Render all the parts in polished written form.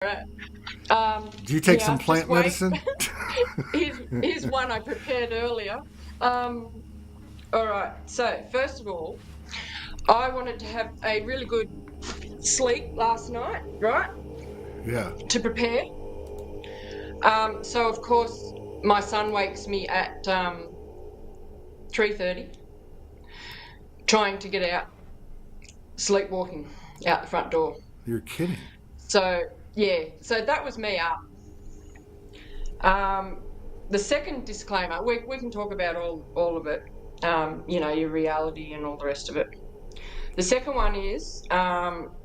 right. Do you take some Yeah, just plant wait. medicine? Here's one I prepared earlier. Um, all right. So first of all, I wanted to have a really good sleep last night, right? Yeah. To prepare. So of course my son wakes me at 3:30, trying to get out, sleepwalking out the front door. You're kidding. So yeah, so that was me up. Um, the second disclaimer, we can talk about all of it, your reality and all the rest of it. The second one is,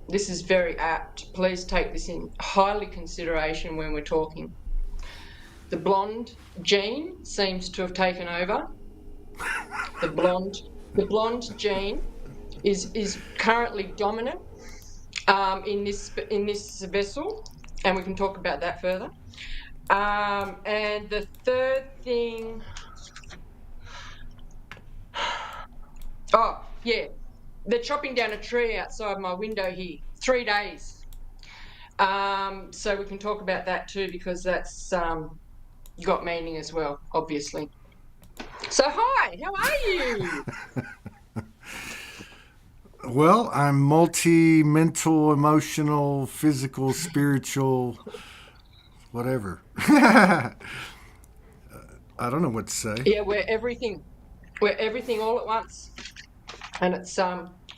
this is very apt. Please take this in highly consideration when we're talking. The blonde gene seems to have taken over. The blonde, the blonde gene is currently dominant in this vessel, and we can talk about that further. And the third thing, oh yeah, they're chopping down a tree outside my window here. 3 days. So we can talk about that too, because that's got meaning as well, obviously. So hi, how are you? Well, I'm multi mental, emotional, physical, spiritual, whatever. I don't know what to say. Yeah, we're everything all at once, and it's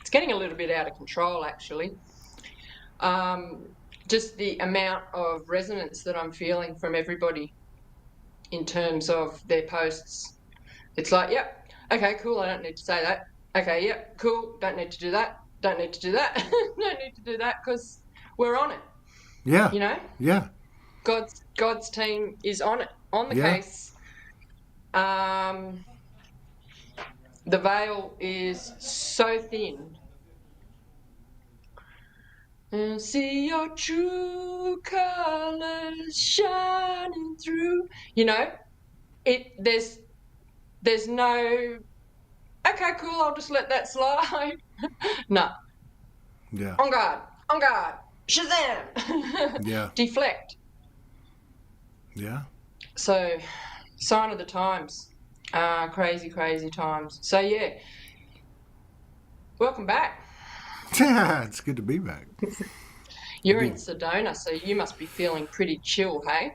getting a little bit out of control actually. Just the amount of resonance that I'm feeling from everybody in terms of their posts. It's like, yep, okay, cool, I don't need to say that. Okay, yep, cool, don't need to do that. Don't need to do that. Don't need to do that because we're on it. Yeah. You know, Yeah. God's team is on it, on the Yeah. case. Um, the veil is so thin. And see your true colors shining through. You know, it. There's no. Okay, cool. I'll just let that slide. No, Yeah. on guard, on guard. Shazam! Yeah. Deflect. Yeah. So, sign of the times. Crazy, crazy times. So yeah, welcome back. It's good to be back. You're in Be Sedona, so you must be feeling pretty chill, hey?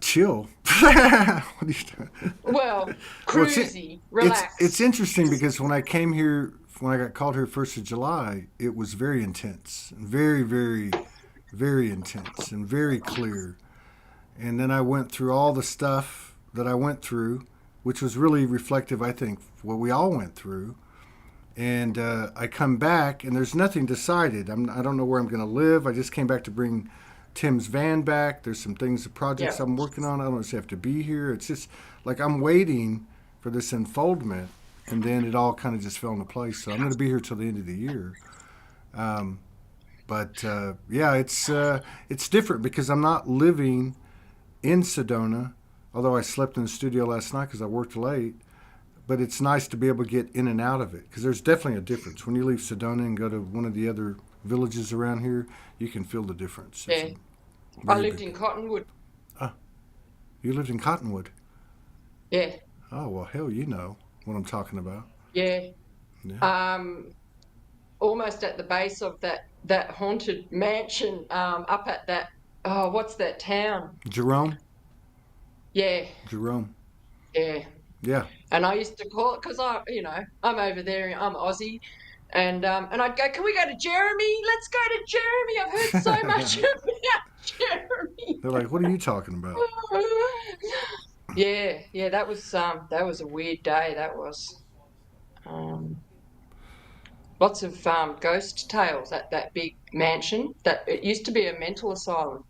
chill. What are you doing? Well, Well, cruisy, it's relaxed. interesting because when I came here, when I got called here 1st of July, it was very intense, very, very, very intense, and very clear. And then I went through all the stuff that I went through, which was really reflective, I think, of what we all went through. And I come back, and there's nothing decided. I don't know where I'm going to live. I just came back to bring Tim's van back. There's some things, the projects Yeah. I'm working on. I don't just have to be here. It's just like I'm waiting for this unfoldment, and then it all kind of just fell into place. So I'm going to be here till the end of the year. Um, but yeah, it's different because I'm not living in Sedona, although I slept in the studio last night because I worked late. But it's nice to be able to get in and out of it because there's definitely a difference. When you leave Sedona and go to one of the other villages around here, you can feel the difference. It's Yeah. a I very lived big. in Cottonwood. Ah, you lived in Cottonwood. Yeah. Oh, well, hell, you know what I'm talking about. Yeah. Yeah. Um, Almost at the base of that haunted mansion, up at that, oh, what's that town? Jerome? Yeah. Jerome. Yeah. Yeah. And I used to call it because I'm over there, I'm Aussie, and I'd go, can we go to Jeremy? Let's go to Jeremy. I've heard so much They're about Jeremy. like, what are you talking about? Yeah, yeah, that was a weird day. That was um, lots of ghost tales at that big mansion. That it used to be a mental asylum.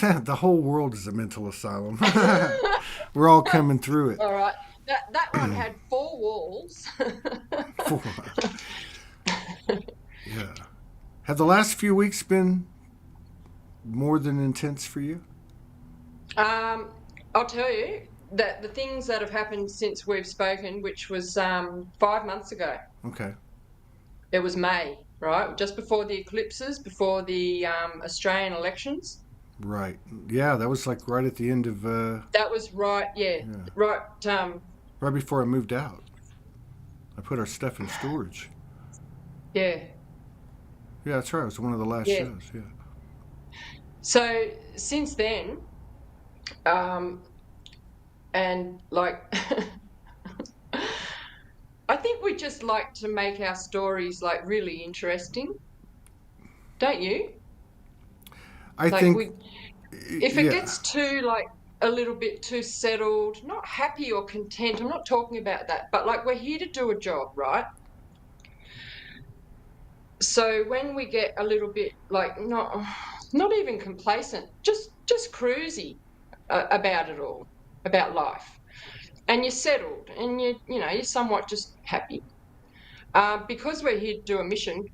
The whole world is a mental asylum. We're all coming through it. All right, that one had four walls. Yeah. Have the last few weeks been more than intense for you? Um, I'll tell you that the things that have happened since we've spoken, which was 5 months ago. Okay. It was May. right? Just before the eclipses, before the Australian elections. Right. Yeah, that was like right at the end of That was right, yeah, yeah, right. right before I moved out. I put our stuff in storage. Yeah, Yeah, that's right. It was one of the last yeah. shows. Yeah. So since then, um, and like, I think we just like to make our stories like really interesting, don't you? I Like think, we, if it yeah. gets too like a little bit too settled, not happy or content, I'm not talking about that, but like we're here to do a job, right? So when we get a little bit like not even complacent, just cruisy about it all, about life, and you're settled, and you're somewhat just happy, because we're here to do a mission.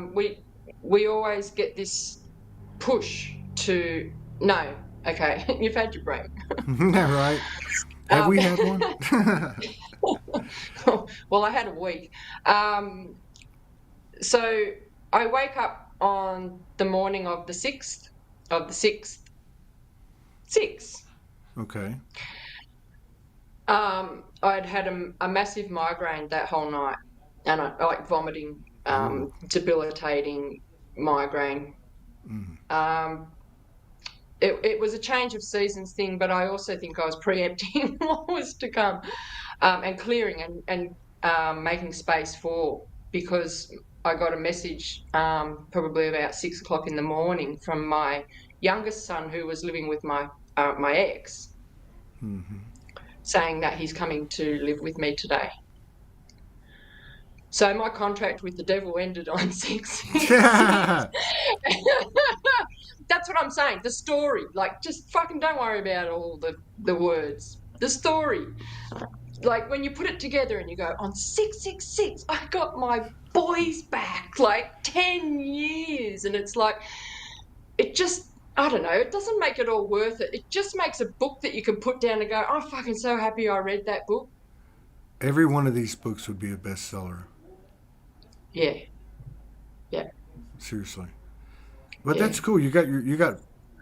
We always get this push to no, okay, you've had your break. Right. Have Um, we had one? well, I had a week. So I wake up on the morning of the 6th. 6. Okay. I'd had a massive migraine that whole night, and I like vomiting, Ooh. debilitating migraine. Mm. Um, it was a change of seasons thing, but I also think I was preempting what was to come, and clearing and making space for, because I got a message probably about 6 o'clock in the morning from my youngest son, who was living with my ex, Hmm. saying that he's coming to live with me today. So my contract with the devil ended on 6/6. Yeah. That's what I'm saying. The story, like, just fucking don't worry about all the words. The story, like when you put it together and you go on 6/6/6, I got my boys back, like 10 years, and it's like it just. I don't know. It doesn't make it all worth it. It just makes a book that you can put down and go, I'm fucking so happy I read that book. Every one of these books would be a bestseller. Yeah, yeah, Seriously. But yeah. that's cool. You got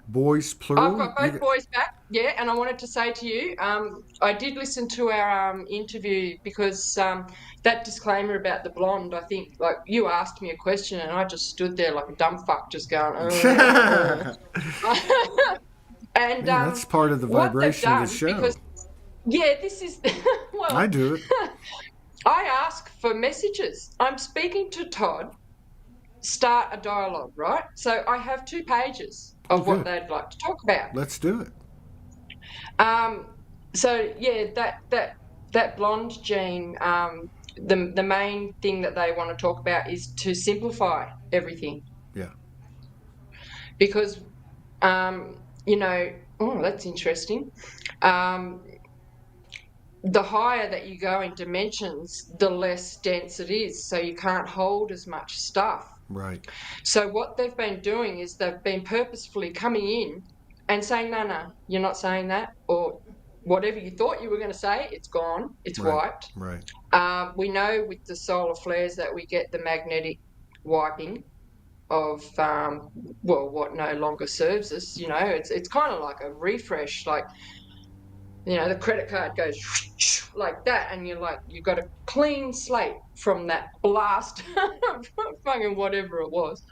boys I've plural. got both boys back, yeah, and I wanted to say to you, I did listen to our interview, because that disclaimer about the blonde, I think, like, you asked me a question and I just stood there like a dumb fuck, just going, and Man, that's part of the what they've vibration of the done, because, show. yeah, this is, I well, do it. I ask for messages. I'm speaking to Todd, start a dialogue, right? So I have 2 pages Oh, of what good. they'd like to talk about. Let's do it. Um, so yeah, that blonde gene, the main thing that they want to talk about is to simplify everything, Yeah. because oh, that's interesting. Um, the higher that you go in dimensions, the less dense it is, so you can't hold as much stuff. Right. So what they've been doing is they've been purposefully coming in and saying, no, you're not saying that, or whatever you thought you were going to say, it's gone, it's Right. wiped. Right. We know with the solar flares that we get the magnetic wiping of, what no longer serves us. It's kind of like a refresh, like, the credit card goes like that, and you've got a clean slate from that blast, fucking whatever it was.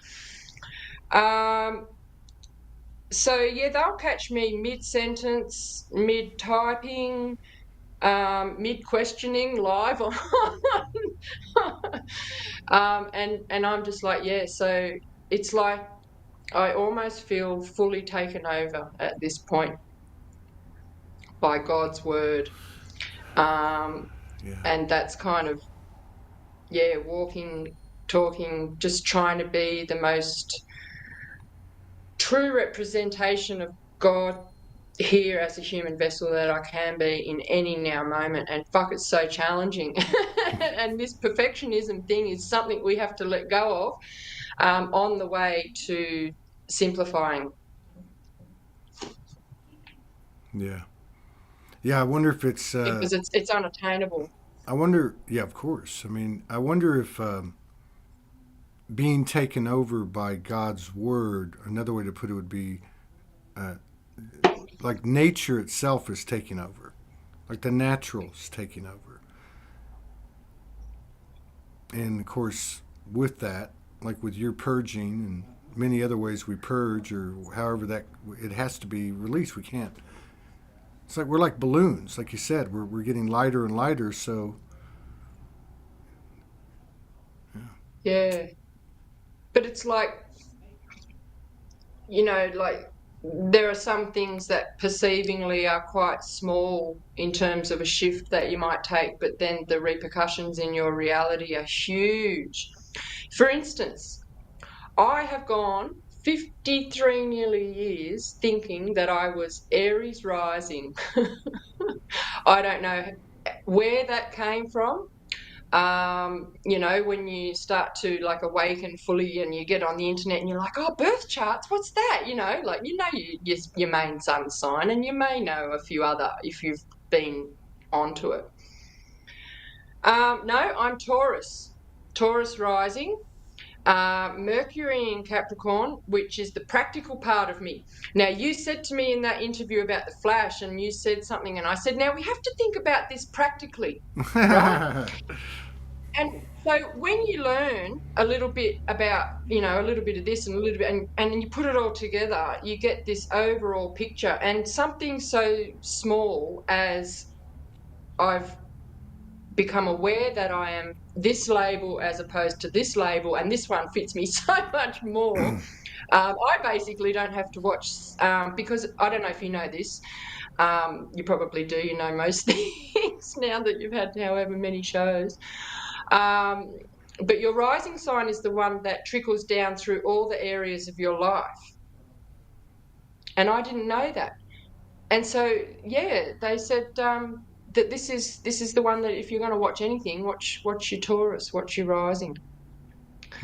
So yeah, they'll catch me mid-sentence, mid-typing, mid-questioning live on, and I'm just like, yeah. So it's like I almost feel fully taken over at this point by God's word, Yeah. and that's kind of, yeah, walking, talking, just trying to be the most true representation of God here as a human vessel that I can be in any now moment. And fuck, it's so challenging. And this perfectionism thing is something we have to let go of, on the way to simplifying. Yeah. Yeah. I wonder if it's. Because it's unattainable. I wonder. Yeah, of course. I mean, I wonder if being taken over by God's word. Another way to put it would be uh, like nature itself is taking over, like the natural's taking over. And of course, with that, like with your purging and many other ways we purge, or however that it has to be released, we can't. It's like we're like balloons, like you said, we're getting lighter and lighter. So Yeah. But it's like, like there are some things that perceivingly are quite small in terms of a shift that you might take, but then the repercussions in your reality are huge. For instance, I have gone 53 nearly years thinking that I was Aries rising. I don't know where that came from. When you start to like awaken fully and you get on the internet and you're like, oh, birth charts, what's that? Your main sun sign, and you may know a few other if you've been onto it. No, I'm Taurus rising. Mercury in Capricorn, which is the practical part of me. Now, you said to me in that interview about the flash, and you said something, and I said, now we have to think about this practically, right? And so when you learn a little bit about, a little bit of this and a little bit, and you put it all together, you get this overall picture. And something so small as I've become aware that I am this label as opposed to this label, and this one fits me so much more. I basically don't have to watch, because I don't know if you know this. You probably do. You know most things now that you've had however many shows. But your rising sign is the one that trickles down through all the areas of your life. And I didn't know that. And so, yeah, they said that this is the one that if you're going to watch anything, watch your Taurus, watch your rising.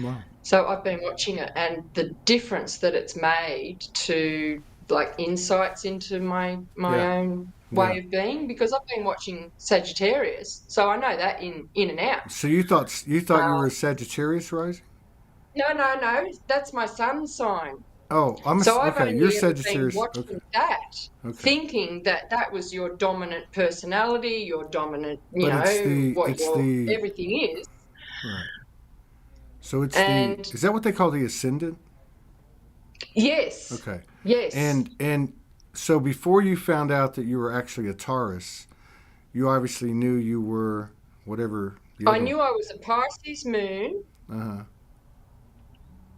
Wow. So I've been watching it, and the difference that it's made to like insights into my own way of being, because I've been watching Sagittarius, so I know that in and out. So you thought you were a Sagittarius rising? No, that's my sun sign. Oh, I've okay. only You're ever been Sagittarius. watching Okay. that, Okay. thinking that was your dominant personality, your dominant, everything is. Right. So it's And is that what they call the ascendant? yes. Okay. Yes. And so before you found out that you were actually a Taurus, you obviously knew you were whatever. I knew I was a Pisces moon,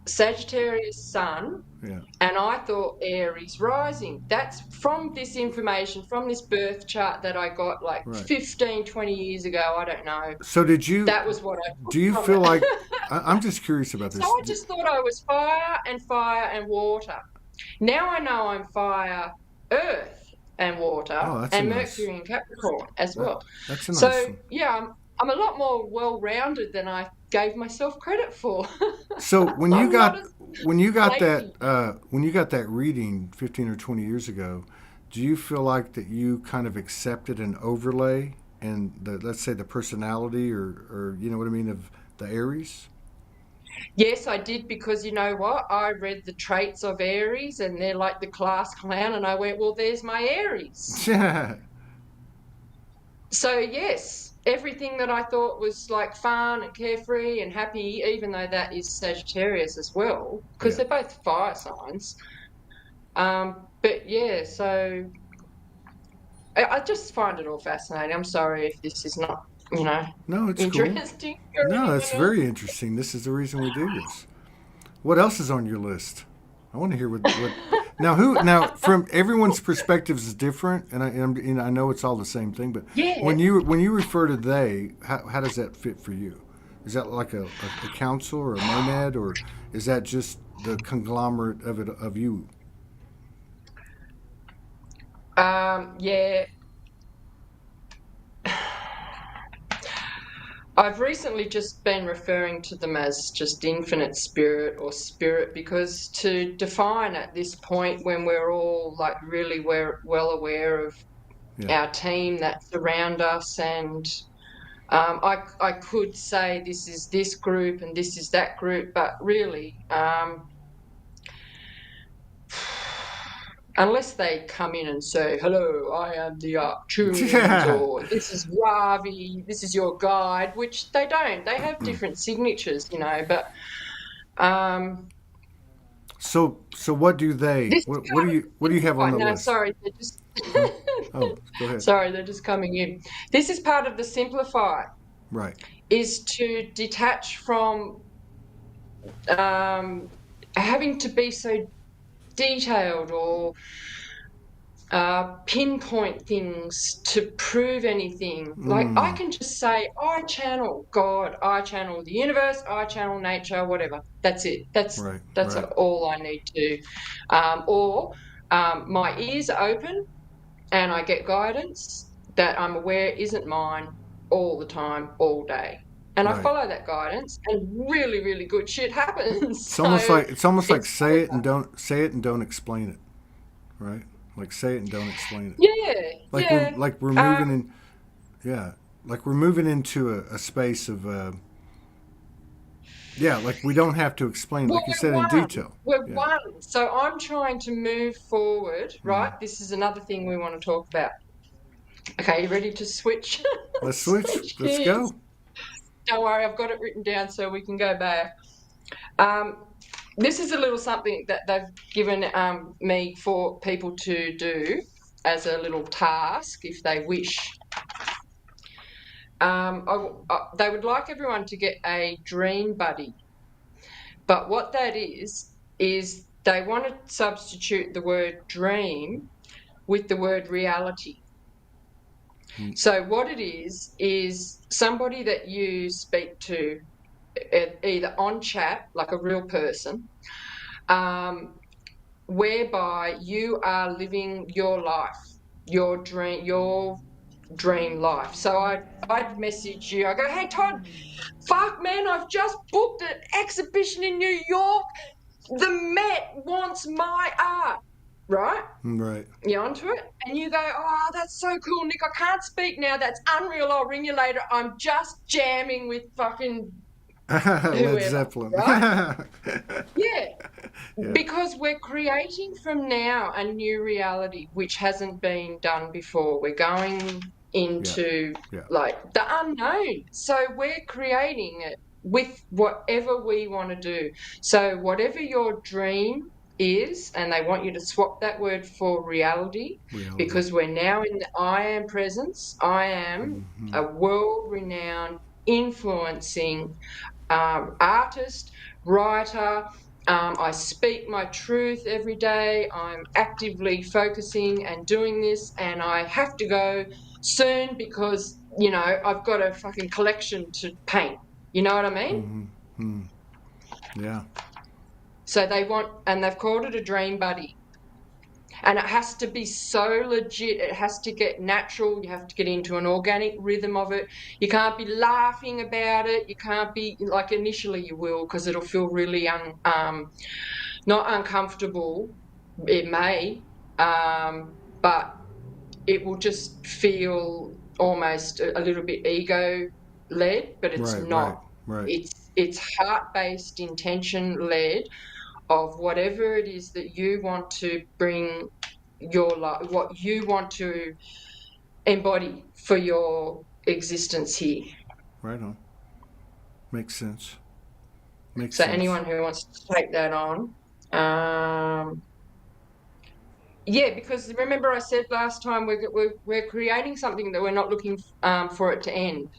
Sagittarius sun, Yeah. and I thought Aries rising. That's from this information, from this birth chart that I got like 15, 20 years ago. I don't know. So did you? That was what I took do you from feel it. like? I'm just curious about this. So I just thought I was fire and water. Now I know I'm fire, earth, and water, and Mercury and Capricorn as well. That's a nice So one. yeah, I'm a lot more well-rounded than I gave myself credit for. So when you got flaky. that reading 15 or 20 years ago, do you feel like that you kind of accepted an overlay and let's say the personality or you know what I mean of the Aries? Yes, I did, because you know what? I read the traits of Aries and they're like the class clown, and I went, well, there's my Aries. So yes, everything that I thought was like fun and carefree and happy, even though that is Sagittarius as well, because they're both fire signs. But yeah, so I just find it all fascinating. I'm sorry if this is not, No, it's interesting. Cool. No, it's very interesting. This is the reason we do this. What else is on your list? I want to hear what now from everyone's perspectives is different, and I know it's all the same thing. But when you refer to they, how does that fit for you? Is that like a council or a monad, or is that just the conglomerate of you? Yeah. I've recently just been referring to them as just infinite spirit or spirit, because to define at this point when we're all like really well aware of our team that's around us, and I could say this is this group and this is that group, but really, unless they come in and say, hello, I am the Arcturians, Yeah. or this is Ravi, this is your guide, which they don't. They have different signatures, but So what do they? this is What do part of you have on the no, list? sorry, they're just Huh? Oh, go ahead. sorry, they're just coming in. This is part of the simplify, Right. is to detach from having to be so detailed or pinpoint things to prove anything. Like I can just say, I channel God, I channel the universe, I channel nature, whatever. That's it. That's Right. that's Right. all I need to. Or my ears are open and I get guidance that I'm aware isn't mine all the time, all day. And I Right. follow that guidance, and really, really good shit happens. It's almost like It's say it and don't explain it. Right. Like say it and don't explain it. yeah, yeah. Like we're moving in. Yeah. Like we're moving into a space of. Yeah. Like we don't have to explain, Well, like you said, in detail. We're Yeah. one. So I'm trying to move forward, right? Mm. This is another thing we want to talk about. Okay, you ready to switch? Let's switch. Switch Let's gears. go. Don't worry, I've got it written down so we can go back. This is a little something that they've given me for people to do as a little task if they wish. They would like everyone to get a dream buddy. But what that is they want to substitute the word dream with the word reality. So what it is somebody that you speak to either on chat, like a real person, whereby you are living your life, your dream life. So I'd message you, I go, hey Todd, fuck man, I've just booked an exhibition in New York. The Met wants my art, right? Right. You're onto it? And you go, oh, that's so cool, Nick. I can't speak now. That's unreal. I'll ring you later. I'm just jamming with fucking Led whoever, Zeppelin. right? Yeah. Yeah. Because we're creating from now a new reality which hasn't been done before. We're going into like the unknown. So we're creating it with whatever we want to do. So whatever your dream is, and they want you to swap that word for reality. Because we're now in the I am presence. I am a world-renowned, influencing artist, writer. I speak my truth every day. I'm actively focusing and doing this, and I have to go soon because, I've got a fucking collection to paint. You know what I mean? Yeah. So they've called it a dream buddy. And it has to be so legit. It has to get natural. You have to get into an organic rhythm of it. You can't be laughing about it. You can't be, like, initially you will, because it'll feel really not uncomfortable. It may, but it will just feel almost a little bit ego-led, but it's not. Right. It's heart-based, intention-led, of whatever it is that you want to bring your life, what you want to embody for your existence here. Right on. Makes sense. So anyone who wants to take that on, because remember I said last time we're creating something that we're not looking for it to end.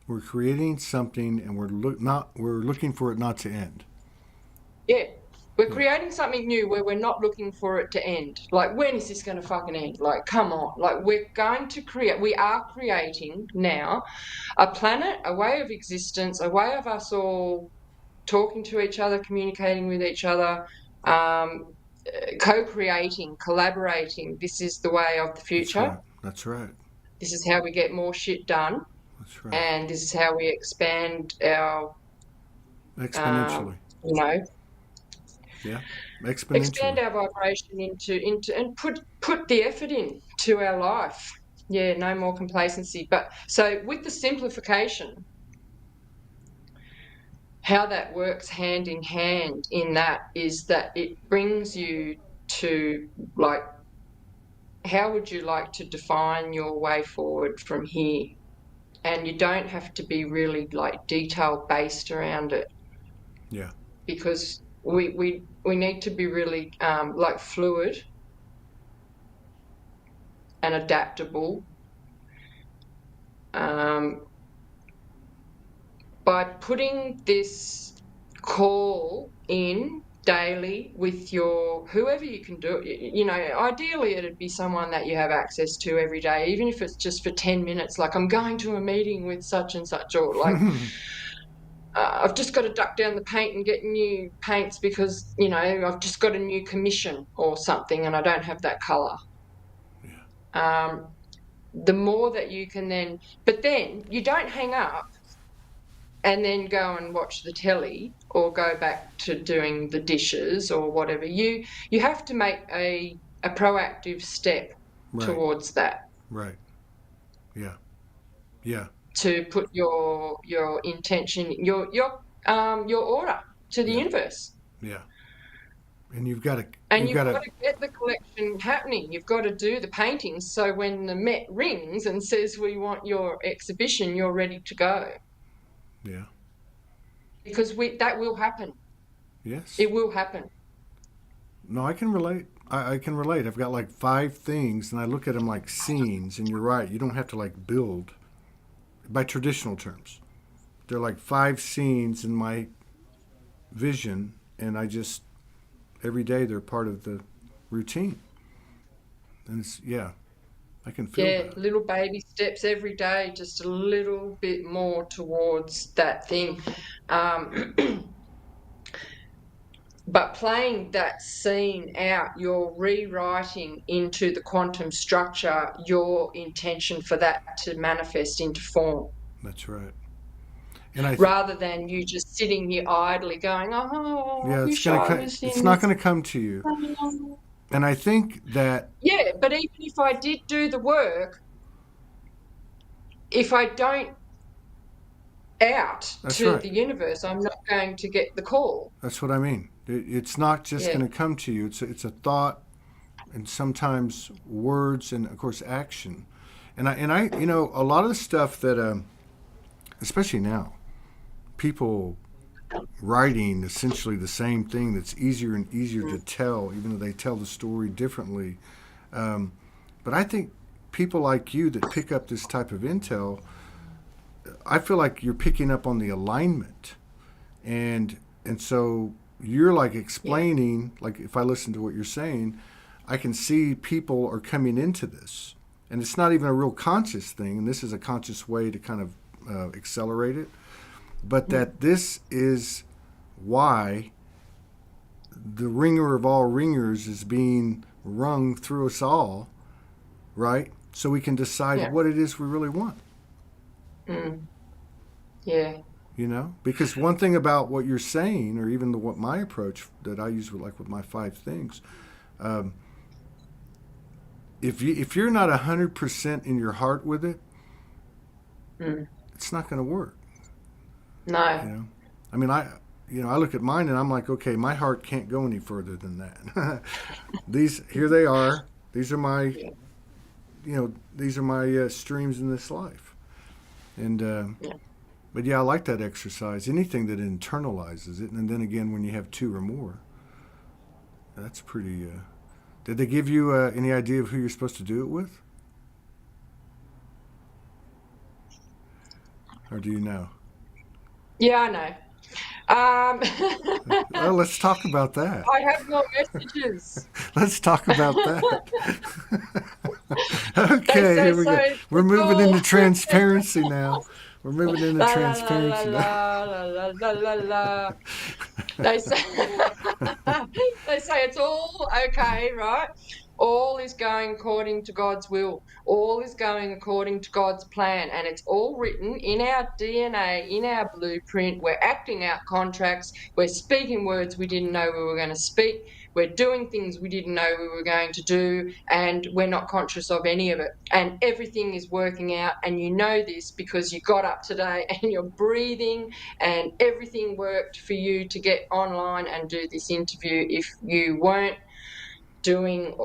We're creating something, and we're looking for it not to end. Yeah. We're creating something new where we're not looking for it to end. Like, when is this going to fucking end? Like, come on. Like, we are creating now a planet, a way of existence, a way of us all talking to each other, communicating with each other, co-creating, collaborating. This is the way of the future. That's right. This is how we get more shit done. That's right. And this is how we expand our... exponentially. Yeah, exponentially. Expand our vibration into and put the effort in to our life. Yeah, no more complacency. But so with the simplification, how that works hand in hand in that is that it brings you to, like, how would you like to define your way forward from here? And you don't have to be really like detail based around it. Yeah. Because we need to be really like fluid and adaptable. By putting this call in daily with your whoever you can do it, you know, ideally it'd be someone that you have access to every day, even if it's just for 10 minutes, like I'm going to a meeting with such and such, or like I've just got to duck down the paint and get new paints because, you know, I've just got a new commission or something and I don't have that colour. Yeah. The more that you can then, but then you don't hang up and then go and watch the telly or go back to doing the dishes or whatever. You have to make a proactive step towards that. Right. Yeah. Yeah. To put your intention, your order to the universe. Yeah. And you've got to get the collection happening. You've got to do the paintings so when the Met rings and says we want your exhibition, you're ready to go. Yeah. Because that will happen. Yes. It will happen. No, I can relate. I can relate. I've got like 5 things, and I look at them like scenes. And you're right. You don't have to like build by traditional terms. They're like 5 scenes in my vision, and I just every day they're part of the routine. And it's I can feel that. Little baby steps every day, just a little bit more towards that thing. But playing that scene out, you're rewriting into the quantum structure your intention for that to manifest into form. That's right. And rather than you just sitting here idly going, it's not going to come to you. And I think that but even if I did do the work, if I don't the universe, I'm not going to get the call. That's what I mean. It's not just going to come to you. It's a thought, and sometimes words, and of course action. And I you know, a lot of the stuff that especially now, people writing essentially the same thing that's easier and easier to tell, even though they tell the story differently. But I think people like you that pick up this type of intel, I feel like you're picking up on the alignment, and so you're like explaining. Like if I listen to what you're saying, I can see people are coming into this, and it's not even a real conscious thing. And this is a conscious way to kind of accelerate it, but that this is why the ringer of all ringers is being rung through us all, right? So we can decide what it is we really want. Yeah. You know, because one thing about what you're saying, or even what my approach that I use with my 5 things, if you're not 100% in your heart with it, it's not going to work. No. You know, I mean, I look at mine and I'm like, okay, my heart can't go any further than that. Here they are. These are my, these are my streams in this life, and. But I like that exercise. Anything that internalizes it, and then again, when you have 2 or more, that's pretty. Did they give you any idea of who you're supposed to do it with, or do you know? Yeah, I know. Well, let's talk about that. I have no messages. Let's talk about that. Okay, here we go. We're moving into transparency now. We're moving into transparency now. They say it's all okay, right? All is going according to God's will. All is going according to God's plan. And it's all written in our DNA, in our blueprint. We're acting out contracts. We're speaking words we didn't know we were going to speak. we're doing things we didn't know we were going to do, and we're not conscious of any of it. And everything is working out, and you know this because you got up today and you're breathing, and everything worked for you to get online and do this interview. If you weren't doing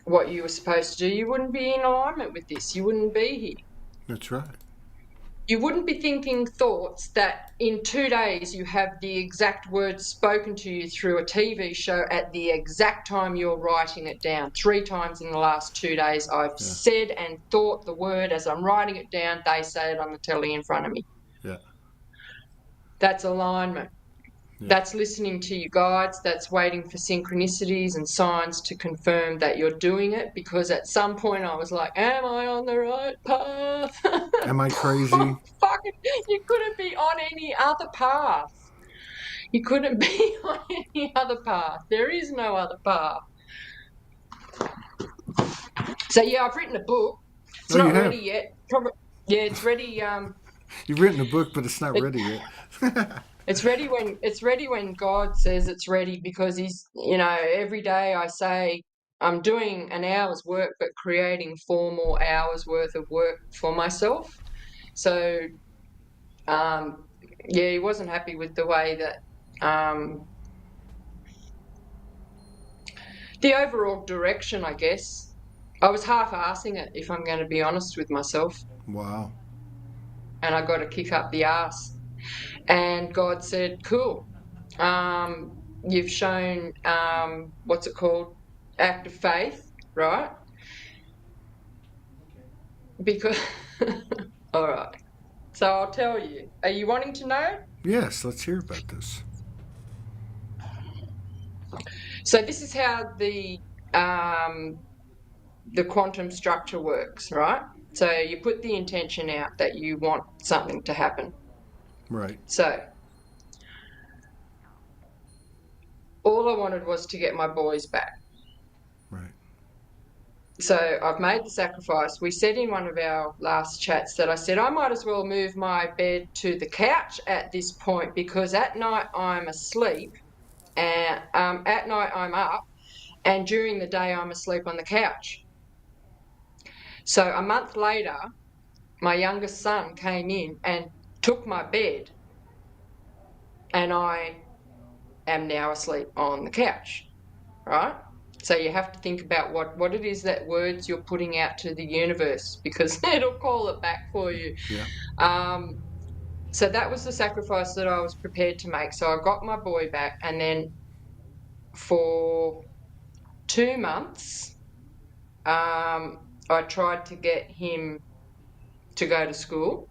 what you were supposed to do, you wouldn't be in alignment with this. You wouldn't be here. That's right. You wouldn't be thinking thoughts that in 2 days you have the exact words spoken to you through a TV show at the exact time you're writing it down. 3 times in the last 2 days I've said and thought the word as I'm writing it down. They say it on the telly in front of me. Yeah. That's alignment. Yeah. That's listening to your guides. That's waiting for synchronicities and signs to confirm that you're doing it, because at some point I was like, am I on the right path? Am I crazy? Fucking, you couldn't be on any other path. You couldn't be on any other path. There is no other path. So, yeah, I've written a book. It's not ready yet. It's ready. You've written a book, but it's not ready yet. It's ready when God says it's ready, because he's, every day I say I'm doing an hour's work, but creating 4 more hours worth of work for myself. So, he wasn't happy with the way that the overall direction, I guess. I was half-arsing it, if I'm going to be honest with myself. Wow. And I got to kick up the arse. And God said, cool, you've shown, what's it called, act of faith, right? Because, all right. So I'll tell you. Are you wanting to know? Yes, let's hear about this. So this is how the quantum structure works, right? So you put the intention out that you want something to happen. Right. So all I wanted was to get my boys back. Right. So I've made the sacrifice. We said in one of our last chats that I said I might as well move my bed to the couch at this point, because at night I'm asleep, and at night I'm up, and during the day I'm asleep on the couch. So a month later, my youngest son came in and took my bed, and I am now asleep on the couch, right? So you have to think about what it is, that words you're putting out to the universe, because it'll call it back for you. Yeah. So that was the sacrifice that I was prepared to make. So I got my boy back, and then for 2 months, I tried to get him to go to school.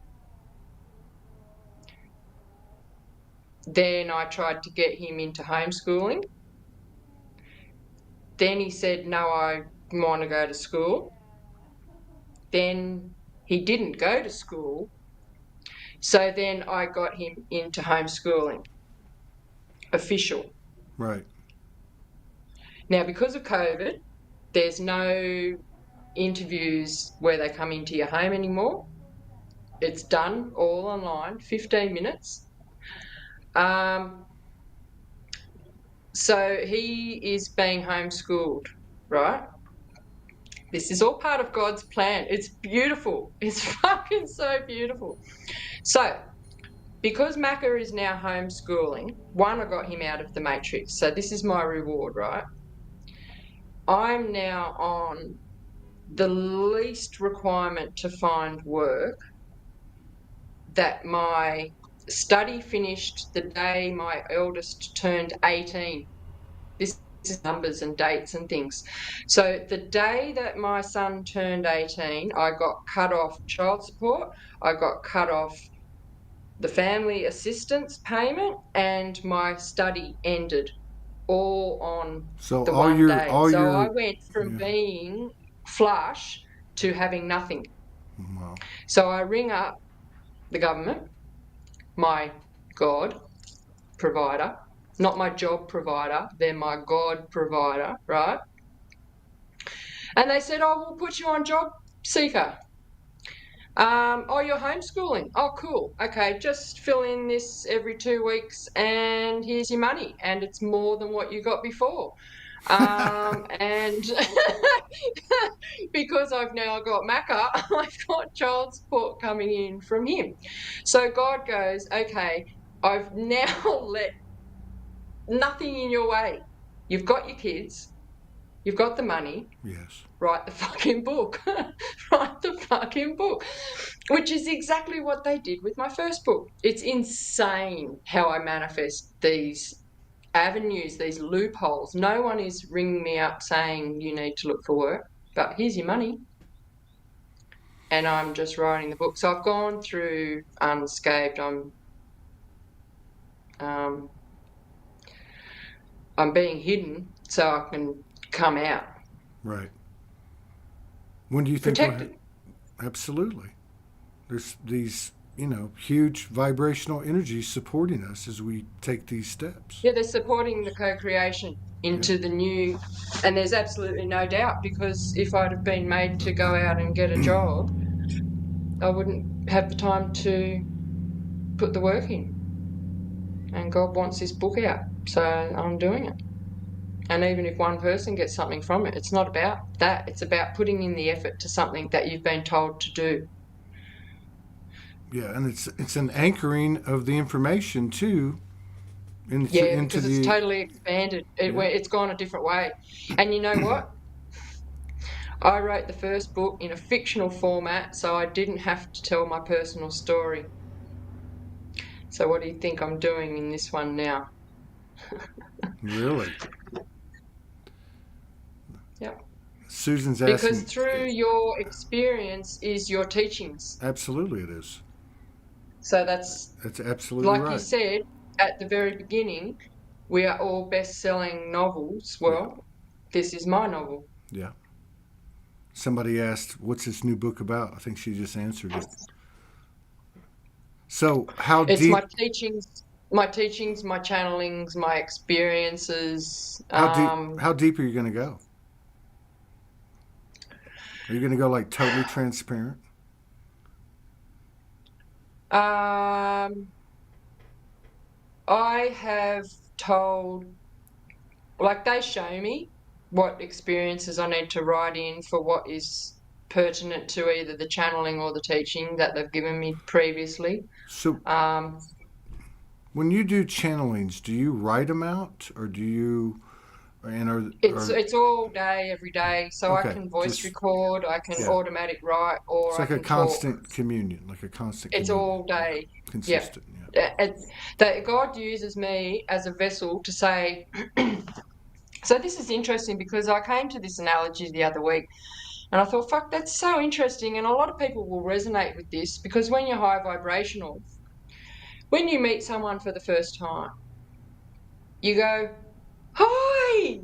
Then I tried to get him into homeschooling. Then he said, no, I want to go to school. Then he didn't go to school. So then I got him into homeschooling, official. Right. Now, because of COVID, there's no interviews where they come into your home anymore. It's done all online, 15 minutes. So he is being homeschooled, right? This is all part of God's plan. It's beautiful. It's fucking so beautiful. So, because Macca is now homeschooling, one, I got him out of the matrix. So this is my reward, right? I'm now on the least requirement to find work that my study finished the day my eldest turned 18. This is numbers and dates and things. So the day that my son turned 18, I got cut off child support, I got cut off the family assistance payment, and my study ended, all on the one day. So I went from being flush to having nothing. Wow. So I ring up the government, my God provider, not my job provider, they're my God provider, right? And they said, oh, we'll put you on job seeker. Oh, you're homeschooling. Oh, cool. Okay, just fill in this every 2 weeks and here's your money. And it's more than what you got before. And because I've now got Macca, I've got child support coming in from him. So God goes, okay, I've now let nothing in your way. You've got your kids, you've got the money. Yes. Write the fucking book. Write the fucking book. Which is exactly what they did with my first book. It's insane how I manifest these avenues, these loopholes. No one is ringing me up saying you need to look for work, but here's your money. And I'm just writing the book. So I've gone through unscathed. I'm being hidden so I can come out. Right. When do you think? Protected. Absolutely. There's these, huge vibrational energies supporting us as we take these steps. Yeah, they're supporting the co-creation into the new, and there's absolutely no doubt, because if I'd have been made to go out and get a job, I wouldn't have the time to put the work in. And God wants this book out, so I'm doing it. And even if one person gets something from it, it's not about that. It's about putting in the effort to something that you've been told to do. Yeah, and it's an anchoring of the information too. Because it's totally expanded. It's gone a different way. And you know what? I wrote the first book in a fictional format, so I didn't have to tell my personal story. So what do you think I'm doing in this one now? Really? Yep. Susan's asking. Because through your experience is your teachings. Absolutely, it is. So that's absolutely like right. you said at the very beginning, we are all best-selling novels. Well, this is my novel. Yeah. Somebody asked, what's this new book about? I think she just answered it. So how deep... It's my teachings, my channelings, my experiences. How deep are you going to go? Are you going to go like totally transparent? I have told, like, they show me what experiences I need to write in for what is pertinent to either the channeling or the teaching that they've given me previously. So when you do channelings, do you write them out, or do you... It's all day, every day. So okay, I can voice record, I can automatic write, or it's like I can a constant talk. communion, like a constant. It's communion. all day. Consistent. Yeah. That God uses me as a vessel to say. So this is interesting, because I came to this analogy the other week, and I thought, fuck, that's so interesting, and a lot of people will resonate with this, because when you're high vibrational, when you meet someone for the first time, you go, "Hi,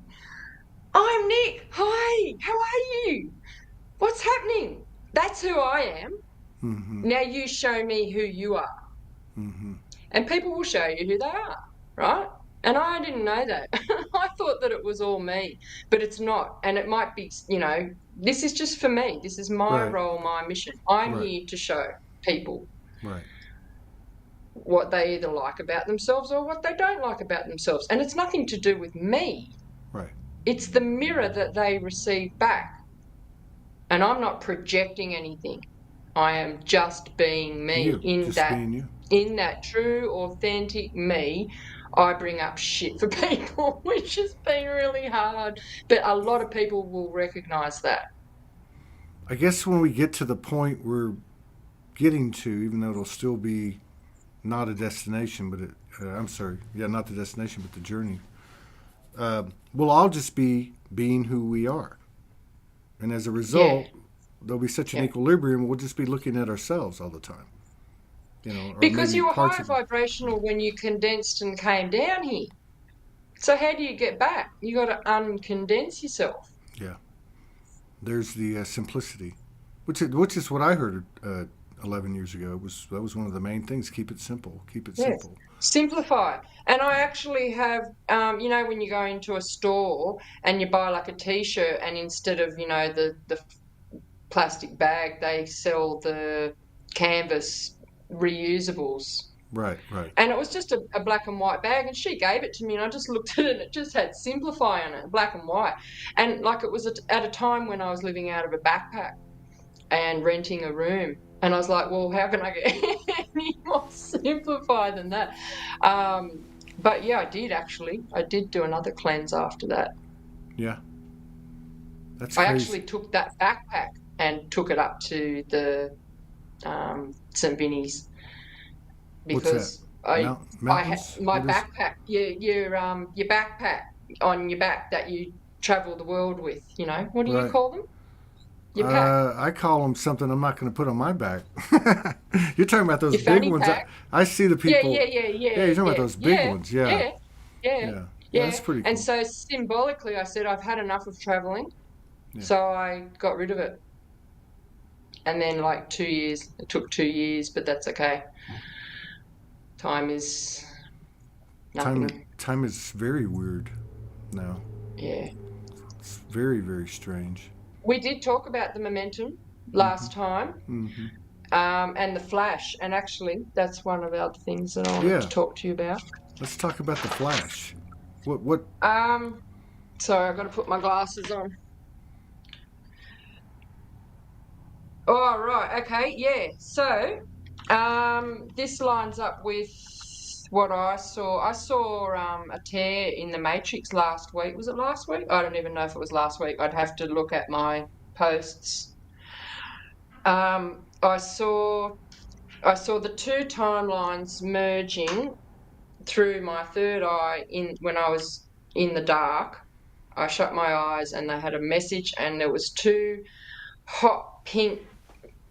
I'm Nick. Hi, how are you? What's happening?" That's who I am. Mm-hmm. Now you show me who you are. Mm-hmm. And people will show you who they are, right? And I didn't know that. I thought that it was all me, but it's not. And it might be, this is just for me. This is my role, my mission. I'm here to show people what they either like about themselves or what they don't like about themselves. And it's nothing to do with me. Right. It's the mirror that they receive back. And I'm not projecting anything. I am just being me. In that true, authentic me. I bring up shit for people, which has been really hard. But a lot of people will recognise that. I guess when we get to the point we're getting to, even though it'll still be not a destination, but not the destination, but the journey, we'll all just be being who we are. And as a result, there'll be such an equilibrium, we'll just be looking at ourselves all the time. Because you were high vibrational when you condensed and came down here. So how do you get back? You got to uncondense yourself. Yeah. There's the simplicity, which is what I heard 11 years ago. That was one of the main things. Keep it simple. Keep it simple. Simplify. And I actually have, when you go into a store and you buy like a T-shirt, and instead of, the plastic bag. They sell the canvas reusables. Right, right. And it was just a black and white bag, and she gave it to me, and I just looked at it, and it just had Simplify on it, black and white. And like it was at a time when I was living out of a backpack and renting a room. And I was like, well, how can I get any more Simplify than that? But yeah, I did actually. I did do another cleanse after that. Yeah. That's I crazy. actually took that backpack and took it up to the St. Vinny's because Mountains? my backpack, your backpack on your back that you travel the world with. You know, what do you call them? Your pack. I call them something I'm not going to put on my back. You're talking about those Your big fanny ones. pack. I see the people. Yeah, you're talking about those big ones. Yeah. Yeah. That's pretty cool. And so symbolically, I said I've had enough of traveling, so I got rid of it. And then like 2 years, it took 2 years, but that's okay. Time is nothing. Time is very weird now. Yeah. It's very, very strange. We did talk about the momentum last time, and the flash, and actually that's one of the other things that I wanted to talk to you about. Let's talk about the flash. What? Sorry, I've got to put my glasses on. Oh, right, okay, yeah. So, this lines up with what I saw. I saw a tear in the matrix last week. Was it last week? I don't even know if it was last week. I'd have to look at my posts. I saw the two timelines merging through my third eye when I was in the dark. I shut my eyes and they had a message, and there was two hot pink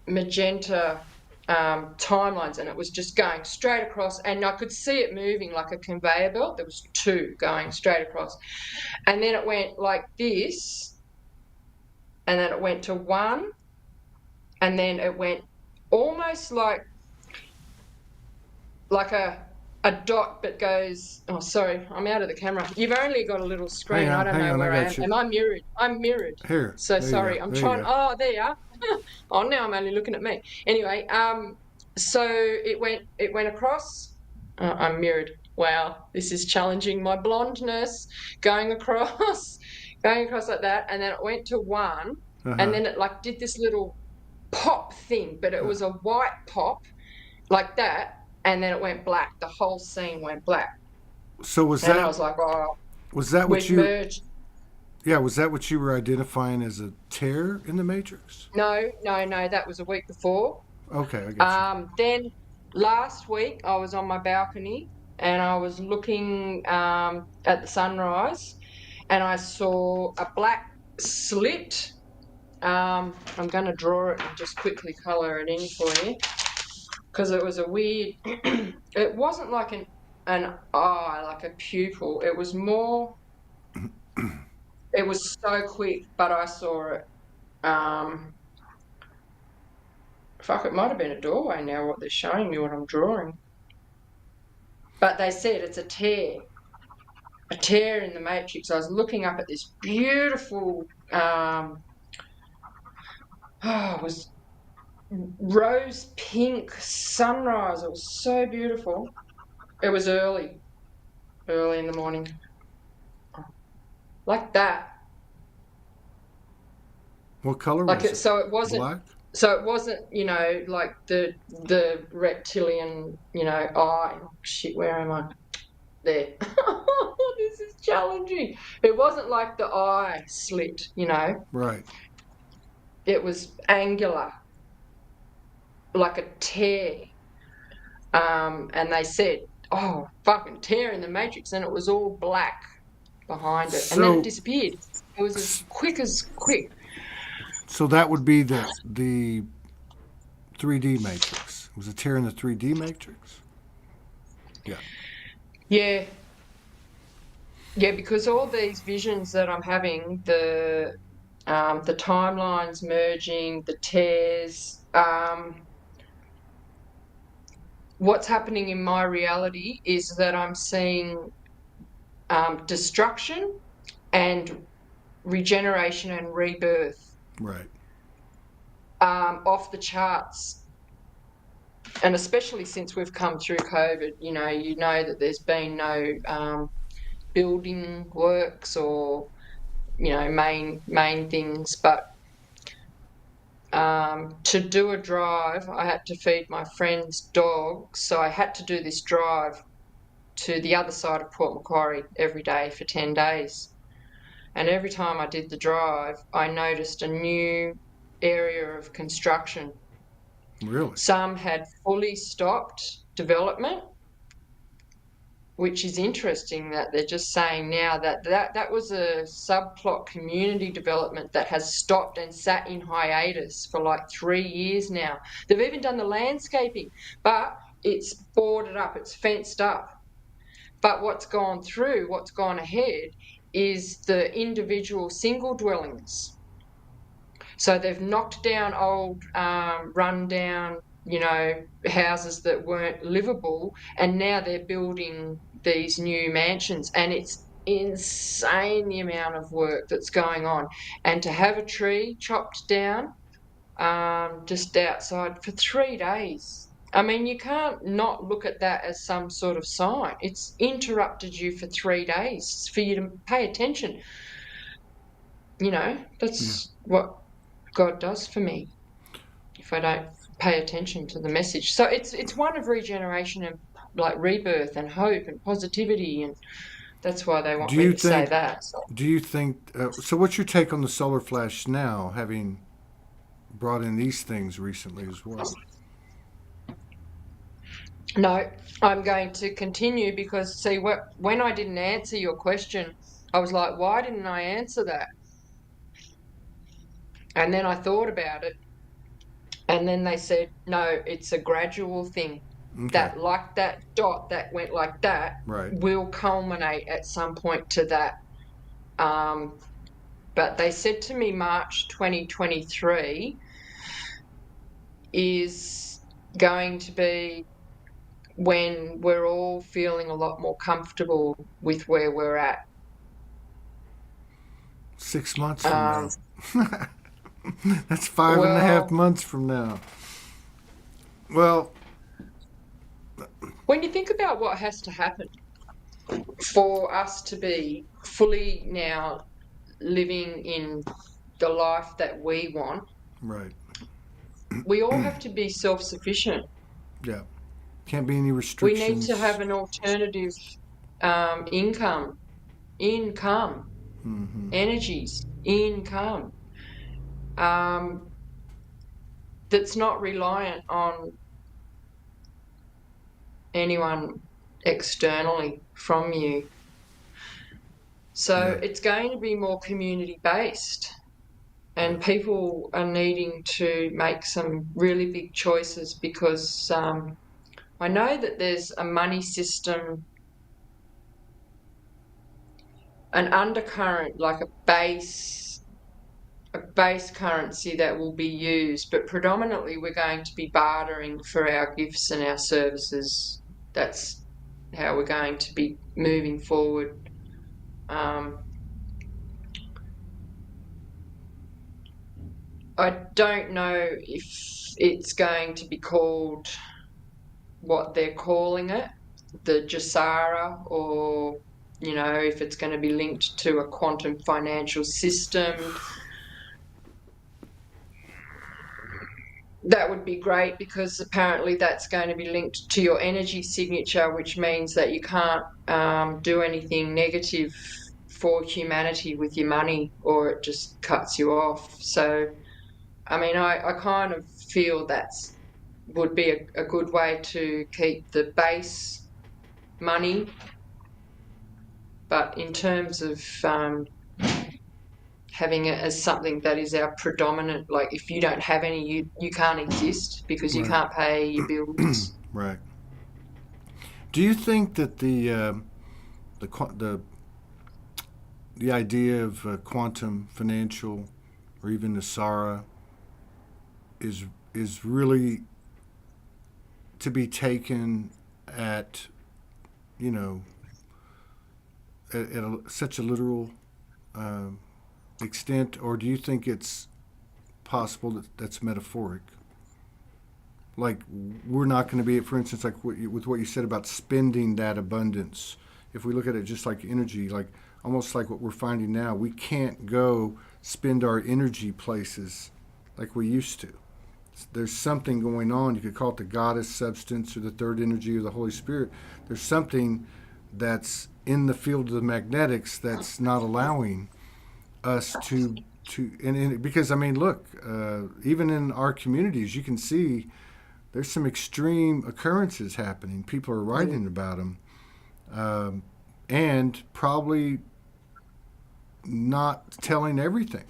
magenta timelines, and it was just going straight across, and I could see it moving like a conveyor belt. There was two going straight across, and then it went like this, and then it went to one, and then it went almost like a dot, but goes, oh, sorry, I'm out of the camera. You've only got a little screen. I don't know where I am. Am I mirrored? I'm mirrored. Here. So sorry. I'm trying. Oh, there you are. Oh, now I'm only looking at me. Anyway, so it went across. I'm mirrored. Wow, this is challenging my blondness. Going across like that, and then it went to one, and then it like did this little pop thing, but it was a white pop like that. And then it went black. The whole scene went black. So was and I was like, oh, was that what you merged? Yeah, was that what you were identifying as a tear in the matrix? No. That was a week before. Okay, I got you. Then last week I was on my balcony and I was looking at the sunrise, and I saw a black slit. I'm going to draw it and just quickly colour it in for you, because it was a weird, it wasn't like an eye, like a pupil. It was more, it was so quick, but I saw it. It might have been a doorway now, what they're showing me, what I'm drawing. But they said it's a tear in the matrix. I was looking up at this beautiful, it was rose pink sunrise. It was so beautiful. It was early in the morning, like that. What color was it? So it wasn't black? So it wasn't, like the reptilian, eye. Oh, shit, where am I? There. This is challenging. It wasn't like the eye slit, Right. It was angular, like a tear. And they said, oh, fucking tear in the matrix, and it was all black behind it. And then it disappeared. It was as quick. So that would be the 3D matrix. It was a tear in the 3D matrix? Yeah. Yeah, because all these visions that I'm having, the timelines merging, the tears, what's happening in my reality is that I'm seeing destruction and regeneration and rebirth. Right. off the charts. And especially since we've come through COVID, you know that there's been no building works or, main things. But to do a drive, I had to feed my friend's dog. So I had to do this drive to the other side of Port Macquarie every day for 10 days. And every time I did the drive, I noticed a new area of construction. Really? Some had fully stopped development, which is interesting that they're just saying now that was a subplot community development that has stopped and sat in hiatus for like 3 years now. They've even done the landscaping, but it's boarded up, it's fenced up. But what's gone ahead is the individual single dwellings. So they've knocked down old, run-down, houses that weren't livable, and now they're building these new mansions, and it's insane the amount of work that's going on. And to have a tree chopped down just outside for 3 days. I mean, you can't not look at that as some sort of sign. It's interrupted you for 3 days for you to pay attention. That's what God does for me if I don't pay attention to the message. So it's one of regeneration and like rebirth and hope and positivity, and that's why they want me to say that. Do you think? So, what's your take on the solar flash now, having brought in these things recently as well? No, I'm going to continue because, see, when I didn't answer your question, I was like, why didn't I answer that? And then I thought about it, and then they said, no, it's a gradual thing. Okay. That, like that dot that went like that, right, will culminate at some point to that. But they said to me March 2023 is going to be when we're all feeling a lot more comfortable with where we're at. 6 months from now. That's 5.5 months from now. Well, when you think about what has to happen for us to be fully now living in the life that we want, right, we all have to be self-sufficient. Yeah. Can't be any restrictions. We need to have an alternative income, energies, income, that's not reliant on anyone externally from you. So it's going to be more community-based, and people are needing to make some really big choices because I know that there's a money system, an undercurrent, like a base currency that will be used, but predominantly we're going to be bartering for our gifts and our services. That's how we're going to be moving forward. I don't know if it's going to be called what they're calling it, the Jasara, or if it's going to be linked to a quantum financial system. That would be great because apparently that's going to be linked to your energy signature, which means that you can't do anything negative for humanity with your money, or it just cuts you off. So, I mean, I kind of feel that's would be a good way to keep the base money. But in terms of having it as something that is our predominant, like if you don't have any, you can't exist because you can't pay your bills. Right. Do you think that the idea of quantum financial or even the SARA is really to be taken at such a literal extent, or do you think it's possible that's metaphoric. Like, we're not going to be, for instance, like with what you said about spending that abundance. If we look at it just like energy, like almost like what we're finding now, we can't go spend our energy places like we used to. There's something going on. You could call it the goddess substance or the third energy or the Holy Spirit. There's something that's in the field of the magnetics that's not allowing us because I mean, look, even in our communities, you can see there's some extreme occurrences happening. People are writing about them, and probably not telling everything.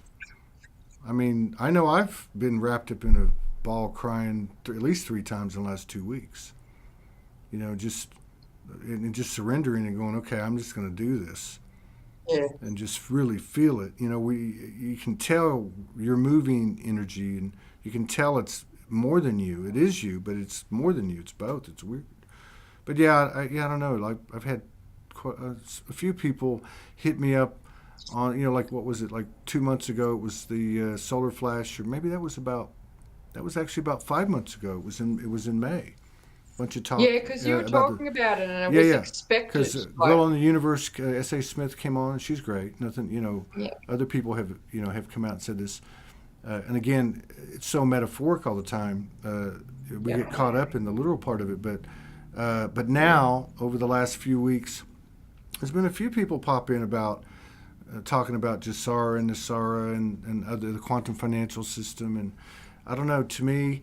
I mean, I know I've been wrapped up in a ball crying at least 3 times in the last 2 weeks. You know, just surrendering and going, okay, I'm just going to do this. Yeah. And just really feel it. You know, you can tell you're moving energy, and you can tell it's more than you. It is you, but it's more than you. It's both. It's weird. But yeah, I don't know. Like, I've had a few people hit me up on, you know, like, what was it, like 2 months ago? It was the solar flash, or maybe that was actually about 5 months ago. It was in May. Bunch of talk. Yeah, because you were talking about it, and it was expected. Because Girl on the Universe, S.A. Smith came on, and she's great. Nothing, you know. Yeah. Other people have come out and said this, and again, it's so metaphoric all the time. We get caught up in the literal part of it, but now over the last few weeks, there's been a few people pop in about talking about Jasara and Nasara and other the quantum financial system, and I don't know. To me,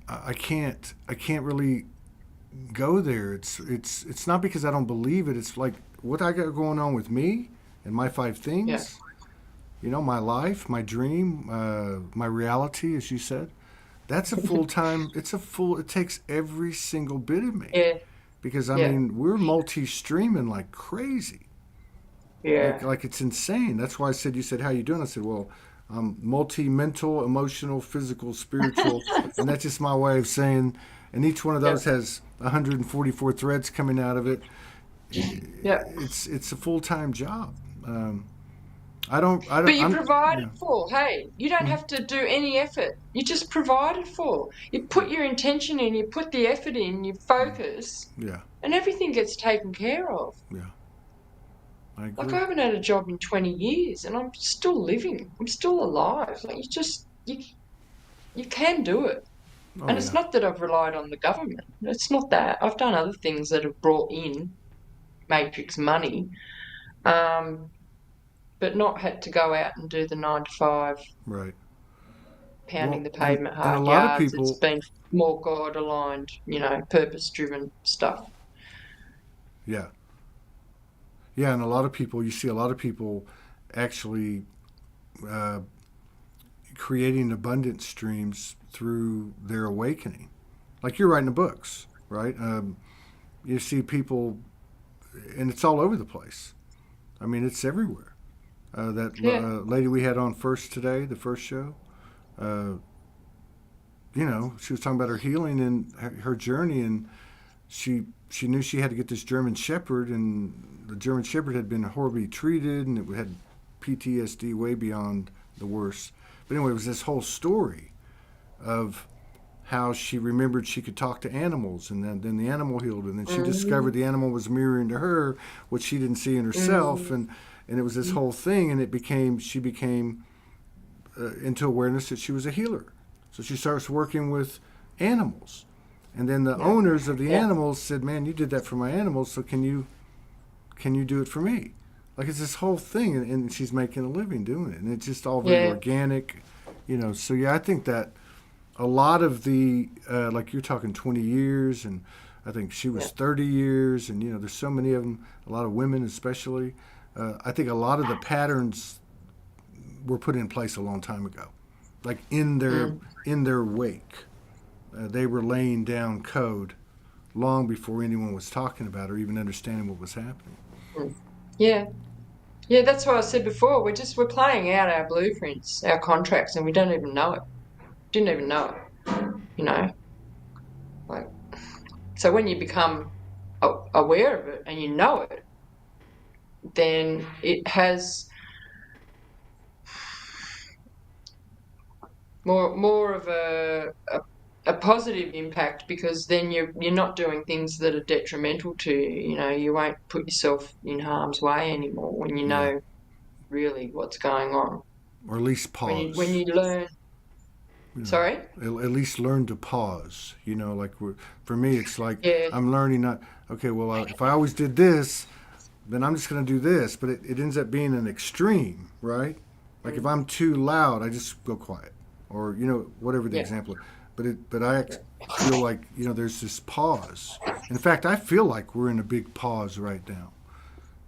I can't really go there. It's not because I don't believe it. It's like what I got going on with me and my 5 things. Yeah. You know, my life, my dream, my reality, as you said. That's a full-time. It takes every single bit of me. Yeah. Because I mean, we're multi-streaming like crazy. Yeah. Like it's insane. That's why you said, how you doing? I said, well, I'm multi-mental, emotional, physical, spiritual, and that's just my way of saying. And each one of those has 144 threads coming out of it. Yeah. It's a full-time job. But you provided for. Hey, you don't have to do any effort. You just provided for. You put your intention in. You put the effort in. You focus. Yeah. And everything gets taken care of. Yeah. I agree. Like, I haven't had a job in 20 years, and I'm still living. I'm still alive. Like, you can do it. And it's not that I've relied on the government. It's not that. I've done other things that have brought in matrix money, but not had to go out and do the 9 to 5. Right. Pounding the pavement hard and a lot yards. of people, it's been more God aligned, you know, purpose driven stuff. Yeah. Yeah, and you see a lot of people actually creating abundance streams through their awakening. Like you're writing the books, right? You see people, and it's all over the place. I mean, it's everywhere. Lady we had on first today, the first show, you know, she was talking about her healing and her journey, and she knew she had to get this German Shepherd, and the German Shepherd had been horribly treated, and it had PTSD way beyond the worst. But anyway, it was this whole story of how she remembered she could talk to animals, and then the animal healed, and then she discovered the animal was mirroring to her what she didn't see in herself, and it was this whole thing, and she became into awareness that she was a healer. So she starts working with animals. And then the owners of the animals said, man, you did that for my animals, so can you do it for me? Like, it's this whole thing, and she's making a living doing it. And it's just all very organic, you know. So, yeah, I think that a lot of the, like you're talking 20 years, and I think she was 30 years, and, you know, there's so many of them, a lot of women especially. I think a lot of the patterns were put in place a long time ago. Like, in their wake. They were laying down code long before anyone was talking about or even understanding what was happening. Yeah. Yeah, that's what I said before. We're playing out our blueprints, our contracts, and we don't even know it. Didn't even know it, you know. Like, so when you become aware of it and you know it, then it has more of a positive impact, because then you're not doing things that are detrimental to you. You know, you won't put yourself in harm's way anymore when you Yeah. know really what's going on. Or at least When pause. you learn, You know, sorry, at least learn to pause. You know, like for me, it's like yeah, I'm learning not. Okay, well, if I always did this, then I'm just going to do this. But it ends up being an extreme, right? Like if mm, I'm too loud, I just go quiet, or whatever the yeah, example. But I feel like there's this pause. In fact, I feel like we're in a big pause right now.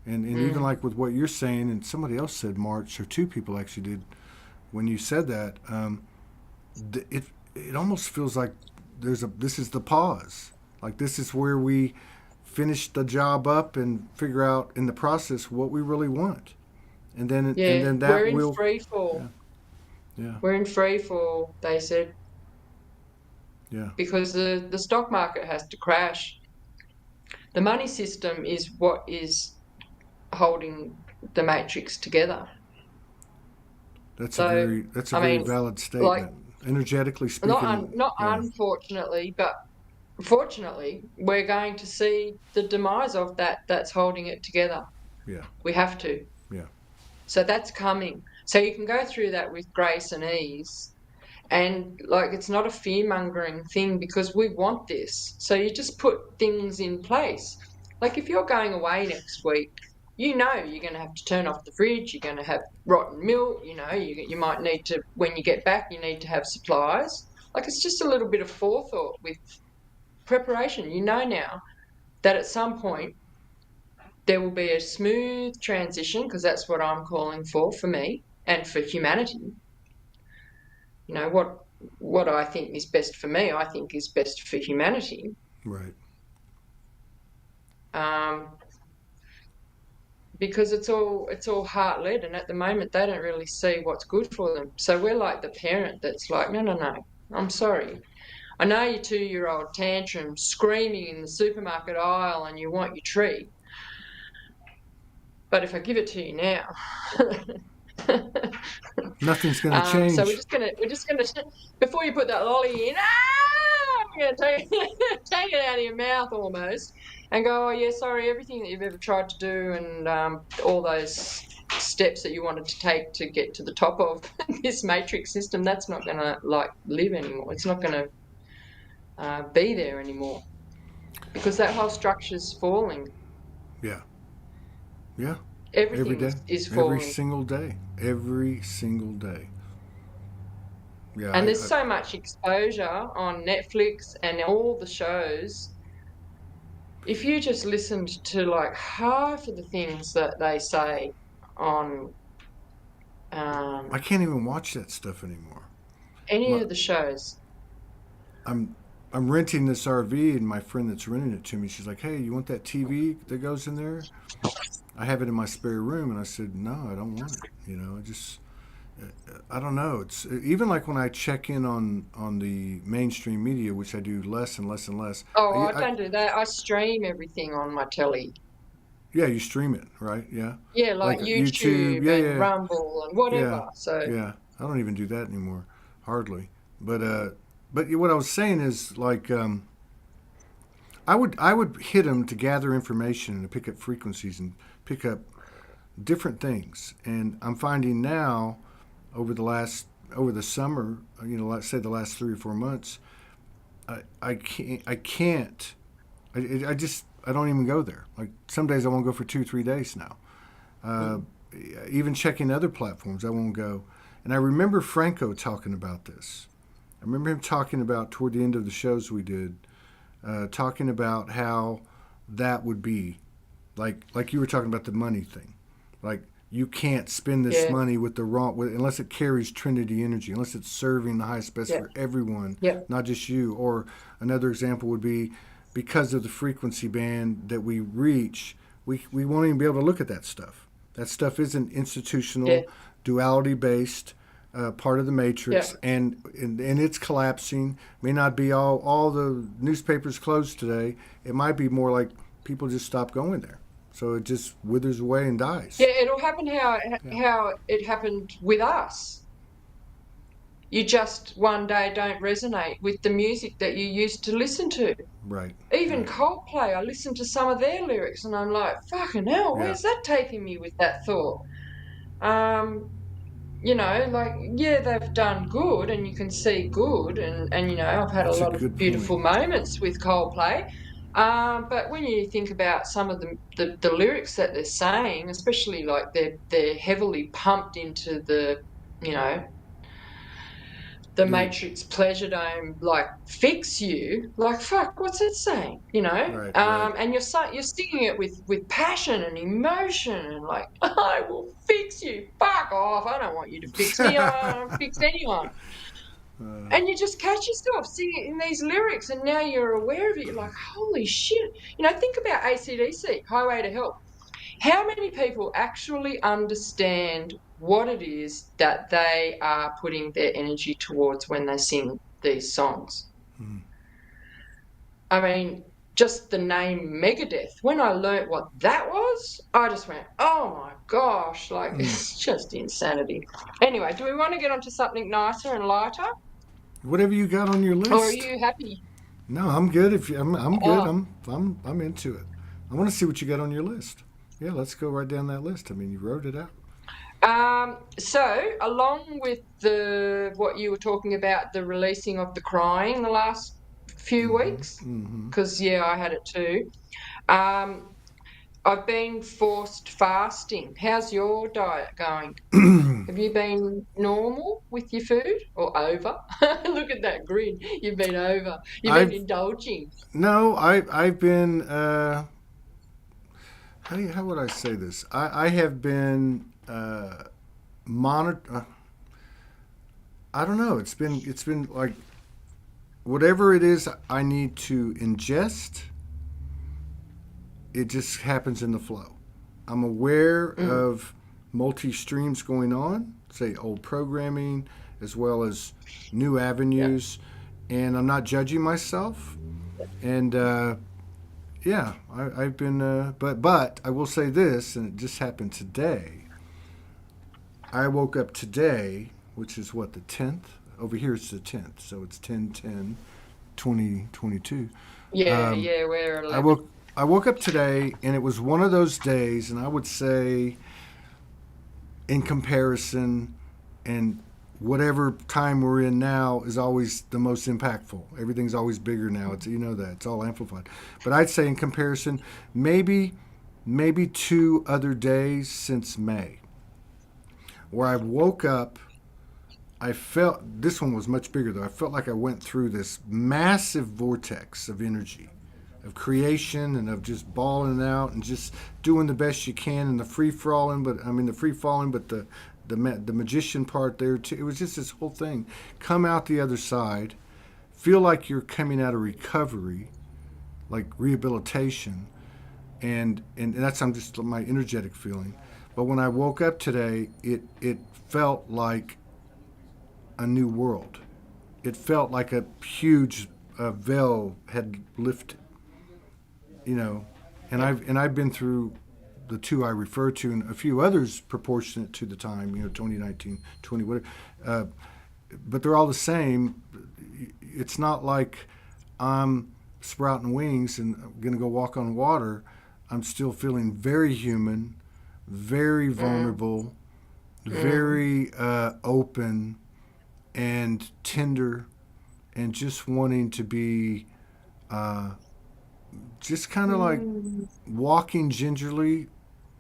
And even mm, like with what you're saying, and somebody else said March, or two people actually did when you said that. It almost feels like this is the pause. Like this is where we finish the job up and figure out in the process what we really want, and yeah. then We're that in will. free fall. Yeah, yeah, We're in free fall, they said, yeah. because the stock market has to crash. The money system is what is holding the matrix together. So, That's a I very mean, valid like, statement. Energetically speaking, not yeah, unfortunately, but fortunately, we're going to see the demise of that's holding it together. yeah, We have to. yeah, So that's coming. So you can go through that with grace and ease. And like, it's not a fear mongering thing, because we want this. So you just put things in place. Like if you're going away next week, you know you're going to have to turn off the fridge. You're going to have rotten milk. You know, you might need to, when you get back, you need to have supplies. Like it's just a little bit of forethought with preparation. You know now that at some point there will be a smooth transition, because that's what I'm calling for me and for humanity. You know, what I think is best for me, I think is best for humanity. right. Um, because it's all heart led, and at the moment they don't really see what's good for them. So we're like the parent that's like, no, no, no, I'm sorry. I know your 2-year-old tantrum screaming in the supermarket aisle and you want your treat, but if I give it to you now, Nothing's going to so change. we're just gonna before you put that lolly in, I'm gonna take take it out of your mouth almost, and go, oh yeah, sorry, everything that you've ever tried to do, and all those steps that you wanted to take to get to the top of this matrix system, that's not gonna like live anymore. It's not gonna be there anymore, because that whole structure's falling. Yeah, yeah. Every Everything day, is every falling. single day, every single day. Yeah, And there's so much exposure on Netflix and all the shows. If you just listened to like half of the things that they say on I um, can't even watch that stuff anymore. any My, of the shows, I'm I'm renting this RV, and my friend that's renting it to me, she's like, "Hey, you want that TV that goes in there?" I have it in my spare room, and I said, "No, I don't want it." I don't know. It's even like when I check in on the mainstream media, which I do less and less and less. oh, I don't do that. I stream everything on my telly. Yeah, you stream it, right? Yeah, Yeah, like like YouTube. YouTube Yeah, and yeah, Rumble and yeah, whatever. So, yeah. I don't even do that anymore, hardly. But what I was saying is like I would hit them to gather information and to pick up frequencies and pick up different things. And I'm finding now over the summer, let's say the last 3 or 4 months, I just I don't even go there. Like some days I won't go for 2 3 days now. Uh, mm, Even checking other platforms, I won't go. And I remember Franco talking about this. I remember him talking about toward the end of the shows we did, talking about how that would be like you were talking about the money thing. Like you can't spend this yeah, money with the wrong unless it carries Trinity energy, unless it's serving the highest best yeah, for everyone, yeah, not just you. Or another example would be because of the frequency band that we reach, we won't even be able to look at that stuff. That stuff isn't yeah, institutional, duality based. Part of the yeah. matrix, and it's collapsing. May not be all the newspapers closed today. It might be more like people just stop going there, so it just withers away and dies. Yeah, it'll happen Yeah, how it happened with us. you just one day don't resonate with the music that you used to listen to. Right. Even Right. Coldplay, I listen to some of their lyrics and I'm like, fucking hell, Yeah. where's that taking me with that thought? You know, like, yeah, they've done good and you can see good. And you know, I've had a That's a lot of good point. beautiful moments with Coldplay. But when you think about some of the lyrics that they're saying, especially like they're heavily pumped into the, you know, the The Matrix Pleasure Dome, like fix you, like fuck, what's it saying? You know, right. Right. and you're singing it with passion and emotion, and like I will fix you. Fuck off! I don't want you to fix me. I don't fix anyone. And you just catch yourself singing in these lyrics, and now you're aware of it. You're like, holy shit! You know, think about AC/DC, Highway to Hell. How many people actually understand what it is that they are putting their energy towards when they sing these songs? Mm. I mean, just the name Megadeth, when I learnt what that was, I just went, oh my gosh, like Mm. it's just insanity. Anyway, do we want to get onto something nicer and lighter? Whatever you got on your Or are list. you happy? No, I'm good. If you, I'm good. Oh, I'm into it. I want to see what you got on your list. Yeah, let's go right down that list. I mean, you wrote it out. so along with the what you were talking about, the releasing of the crying the last few weeks, Mm-hmm. because yeah, I had it too. Um, I've been forced fasting. How's your diet going? Mm-hmm. Have you been normal with your food or over? Look at that grin. You've been over. You've been I've indulging. no, I've been. How would I say this? I have been monitor. I don't know. It's been like whatever it is I need to ingest. It just happens in the flow. I'm aware Mm, of multi streams going on, say old programming as well as new yeah. avenues, and I'm not judging myself. And yeah, I've been, but I will say this, and it just happened today. I woke up today, which is what, the 10th? Over here it's the 10th, so it's 10/10/2022. Yeah, Um, yeah, we're I 11. woke I woke up today, and it was one of those days, and I would say, in comparison, and whatever time we're in now is always the most impactful. Everything's always bigger now. It's that it's all amplified. But I'd say in comparison, maybe 2 other days since May, where I woke up. I felt this one was much bigger though. I felt like I went through this massive vortex of energy, of creation, and of just balling out and just doing the best you can and the free falling. But I mean the free falling, but the magician part there too. It was just this whole thing. Come out the other side, feel like you're coming out of recovery, like rehabilitation, and that's I'm just my energetic feeling. But when I woke up today, it felt like a new world. It felt like a huge veil had lifted, you know. And Yeah. I've been through the two I referred to and a few others proportionate to the time, 2019, 20 whatever. Uh, but they're all the same. It's not like I'm sprouting wings and going to go walk on water. I'm still feeling very human, very Mm, vulnerable, mm, very open and tender, and just wanting to be uh, just kind of like mm. walking gingerly,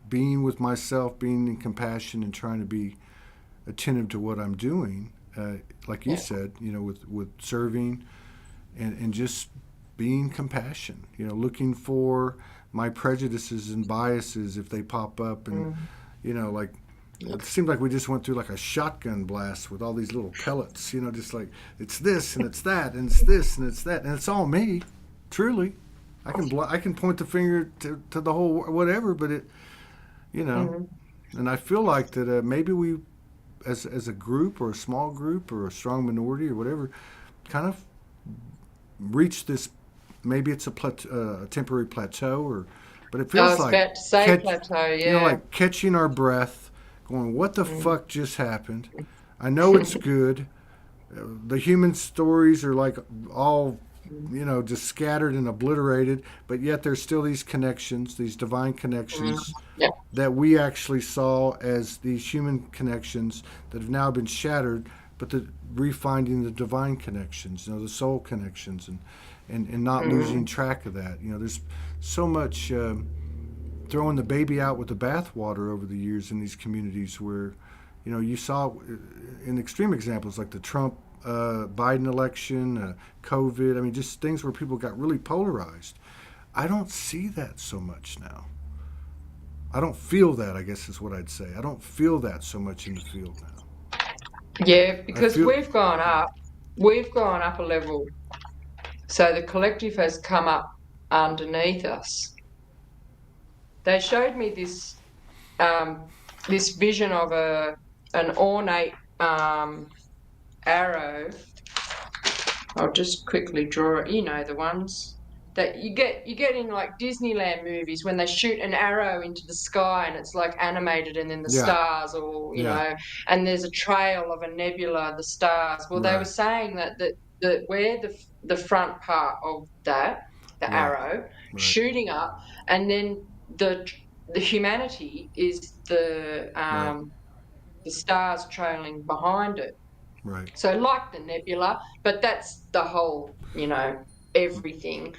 being with myself, being in compassion, and trying to be attentive to what I'm doing. Like you Yeah. said, with serving and just being compassion. Looking for my prejudices and biases if they pop up, and Mm, like yeah. it seemed like we just went through like a shotgun blast with all these little pellets. Just like it's this and it's that and it's this and it's that and it's all me. Truly, I can point the finger to the whole whatever, but it you know, Mm, and I feel like that maybe we as a group or a small group or a strong minority or whatever, kind of reach this. Maybe it's a temporary plateau, but it I feels was like about to say catch, plateau, yeah. like catching our breath, going, "What the Mm. fuck just happened?" I know it's good. The human stories are like all, just scattered and obliterated, but yet there's still these connections, these divine Mm, connections yeah. that we actually saw as these human connections that have now been shattered, but refinding the divine connections, the soul connections, and not losing Mm, track of that. There's so much throwing the baby out with the bathwater over the years in these communities where, you saw in extreme examples like the Trump Biden election, COVID. I mean, just things where people got really polarized. I don't see that so much now. I don't feel that, I guess is what I'd say. I don't feel that so much in the field now. yeah, I because feel, we've gone up a level. So the collective has come up underneath us. They showed me this vision of an ornate arrow. I'll just quickly draw it. The ones that you get in like Disneyland movies when they shoot an arrow into the sky and it's like animated, and then the yeah, stars, or yeah, and there's a trail of a nebula, the stars. Well, they were right, saying that where the front part of that, the right, arrow right, shooting up, and then the humanity is right, the stars trailing behind it. right, So like the nebula, but that's the whole, everything.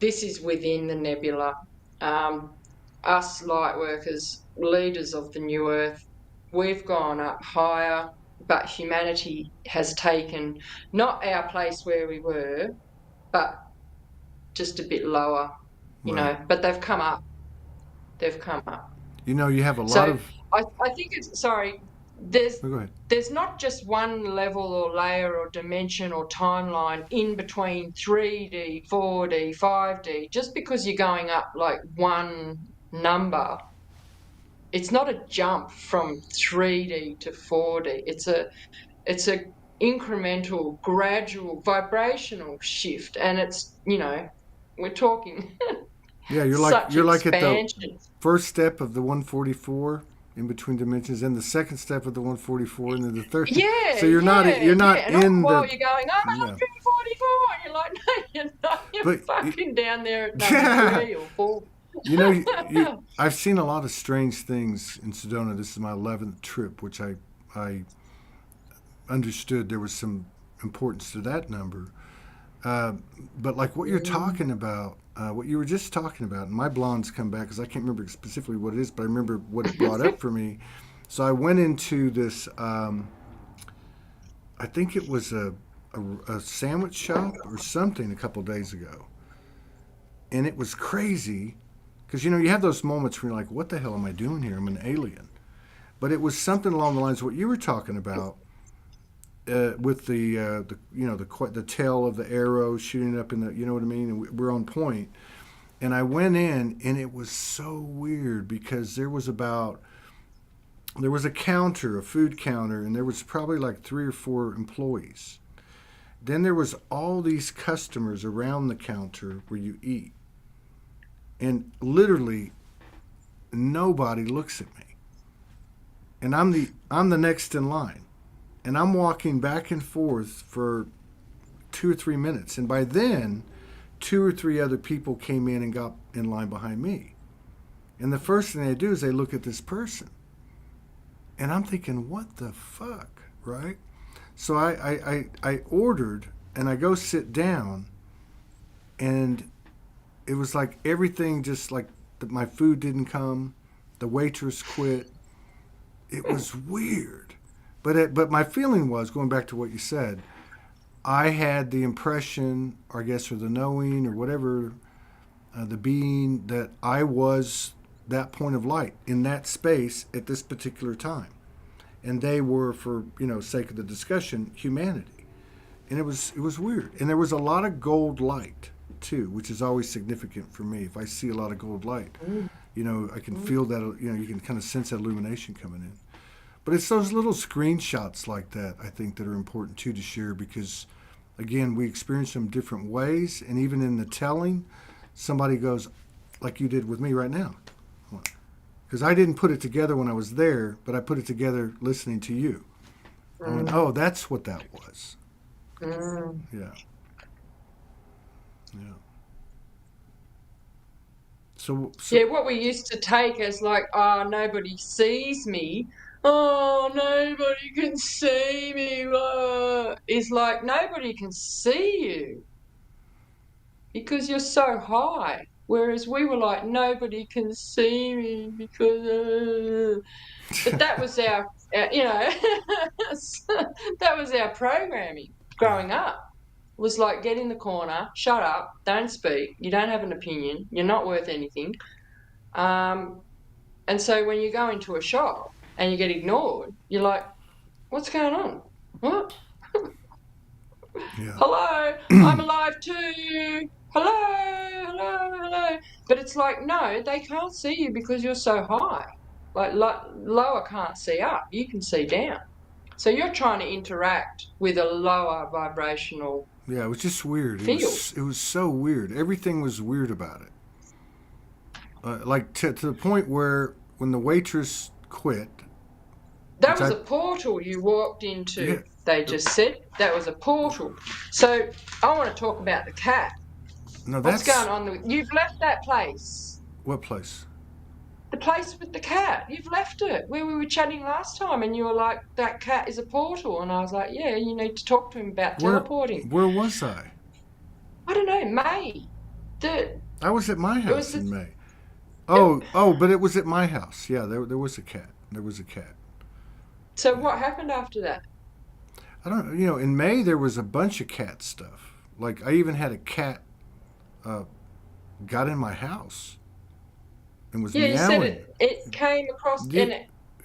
This is within the nebula. Um, us light workers, leaders of the new earth, we've gone up higher, but humanity has taken not our place where we were, but just a bit lower, right. but they've come up. They've come up. You have a lot So of. I think it's sorry. There's Oh, go ahead. there's not just one level or layer or dimension or timeline in between 3D, 4D, 5D. Just because you're going up like one number, it's not a jump from 3D to 4D. It's a incremental, gradual, vibrational shift, and we're talking Yeah, you're like such you're like at the expansion. first step of the 144 in between dimensions, and the second step of the 144, and then the third. Yeah, So you're not yeah, you're yeah. not And all the in while the. you're going, I'm at No, 144. And you're like, no, you're not. You're but fucking down there at number yeah, 3 or 4. I've seen a lot of strange things in Sedona. This is my 11th trip, which I understood there was some importance to that number. Uh, but like what you're talking about, what you were just talking about, and my blondes come back because I can't remember specifically what it is, but I remember what it brought up for me. So I went into this. I think it was a sandwich shop or something a couple days ago, and it was crazy because you have those moments where you're like, "What the hell am I doing here? I'm an alien." But it was something along the lines of what you were talking about with the tail of the arrow shooting up in the, you know what I mean, and we're on point. And I went in, and it was so weird because there was a counter, a food counter, and there was probably like 3 or 4 employees. Then there was all these customers around the counter where you eat, and literally nobody looks at me, and I'm the next in line, and I'm walking back and forth for 2 or 3 minutes, and by then 2 or 3 other people came in and got in line behind me, and the first thing they do is they look at this person, and I'm thinking, what the fuck, right? So I ordered, and I go sit down, and it was like everything just like my food didn't come, the waitress quit. It was weird, but my feeling was, going back to what you said, I had the impression, or I guess, or the knowing, or whatever, the being, that I was that point of light in that space at this particular time, and they were, for sake of the discussion, humanity, and it was weird, and there was a lot of gold light too, which is always significant for me. If I see a lot of gold light, I can feel that. You can kind of sense that illumination coming in. But it's those little screenshots like that, I think, that are important too to share, because again, we experience them different ways, and even in the telling, somebody goes, like you did with me right now, because I didn't put it together when I was there, but I put it together listening to you. I went, Mm. oh, that's what that was. Mm. Yeah, yeah. So Yeah, what we used to take as like, oh, nobody sees me. Oh, nobody can see me. Is like nobody can see you because you're so high. Whereas we were like, nobody can see me because. But that was that was our programming yeah, growing up. Was like, get in the corner, shut up, don't speak. You don't have an opinion. You're not worth anything. Um, and so when you go into a shop and you get ignored, you're like, what's going on? What? yeah. Hello, I'm alive too. Hello, hello, hello. But it's like, no, they can't see you because you're so high. Like lower can't see up, you can see down. So you're trying to interact with a lower vibrational Yeah, it was just weird. field. It was so weird. Everything was weird about it. Like to the point where when the waitress quit, That which was I a portal you walked yeah, into, they just said. That was a portal. So I want to talk about the cat. no, What's going that's on? You've left that place. what place? The place with the cat. You've left it. Where we were chatting last time and you were like, that cat is a portal. And I was like, yeah, you need to talk to him about Where teleporting. where was I? I don't know, May. The I was at my it was house the in May. it, Oh, but it was at my house. Yeah, there was a cat. There was a cat. so Yeah. what happened after that? I don't. In May there was a bunch of cat stuff. Like I even had a cat uh, got in my house and was Yeah, you said meowing. it came across Yeah, and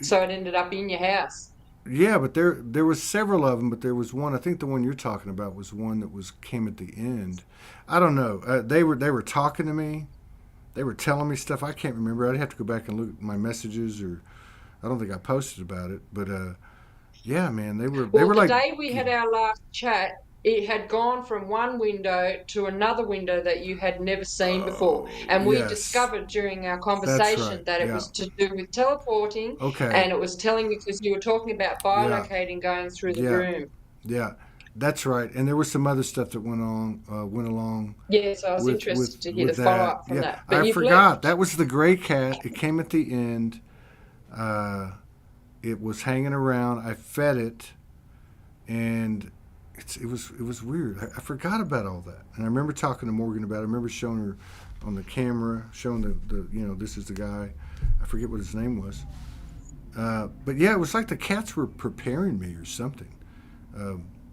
so it ended up in your house. yeah, but there was several of them, but there was one. I think the one you're talking about was one that was came at the end. I don't know. They were talking to me. They were telling me stuff. I can't remember. I'd have to go back and look at my messages, or I don't think I posted about it. But yeah, man, they Well, were the like, day we had our last chat, it had gone from one window to another window that you had never seen before. oh And we yes, discovered during our that's conversation right. that it Yeah. was to do with teleporting Okay. and it was telling me because you were talking about Yeah. bilocating going through the Yeah. room. Yeah. That's right. And there was some other stuff that went along Yes, I was interested to hear the with follow that. up from Yeah, that. But I you've forgot. left. That was the gray cat. It came at the end. Uh, it was hanging around. I fed it, and it was weird. I forgot about all that, and I remember talking to Morgan about it. I remember showing her on the camera, showing the this is the guy. I forget what his name was. But yeah, it was like the cats were preparing me or something.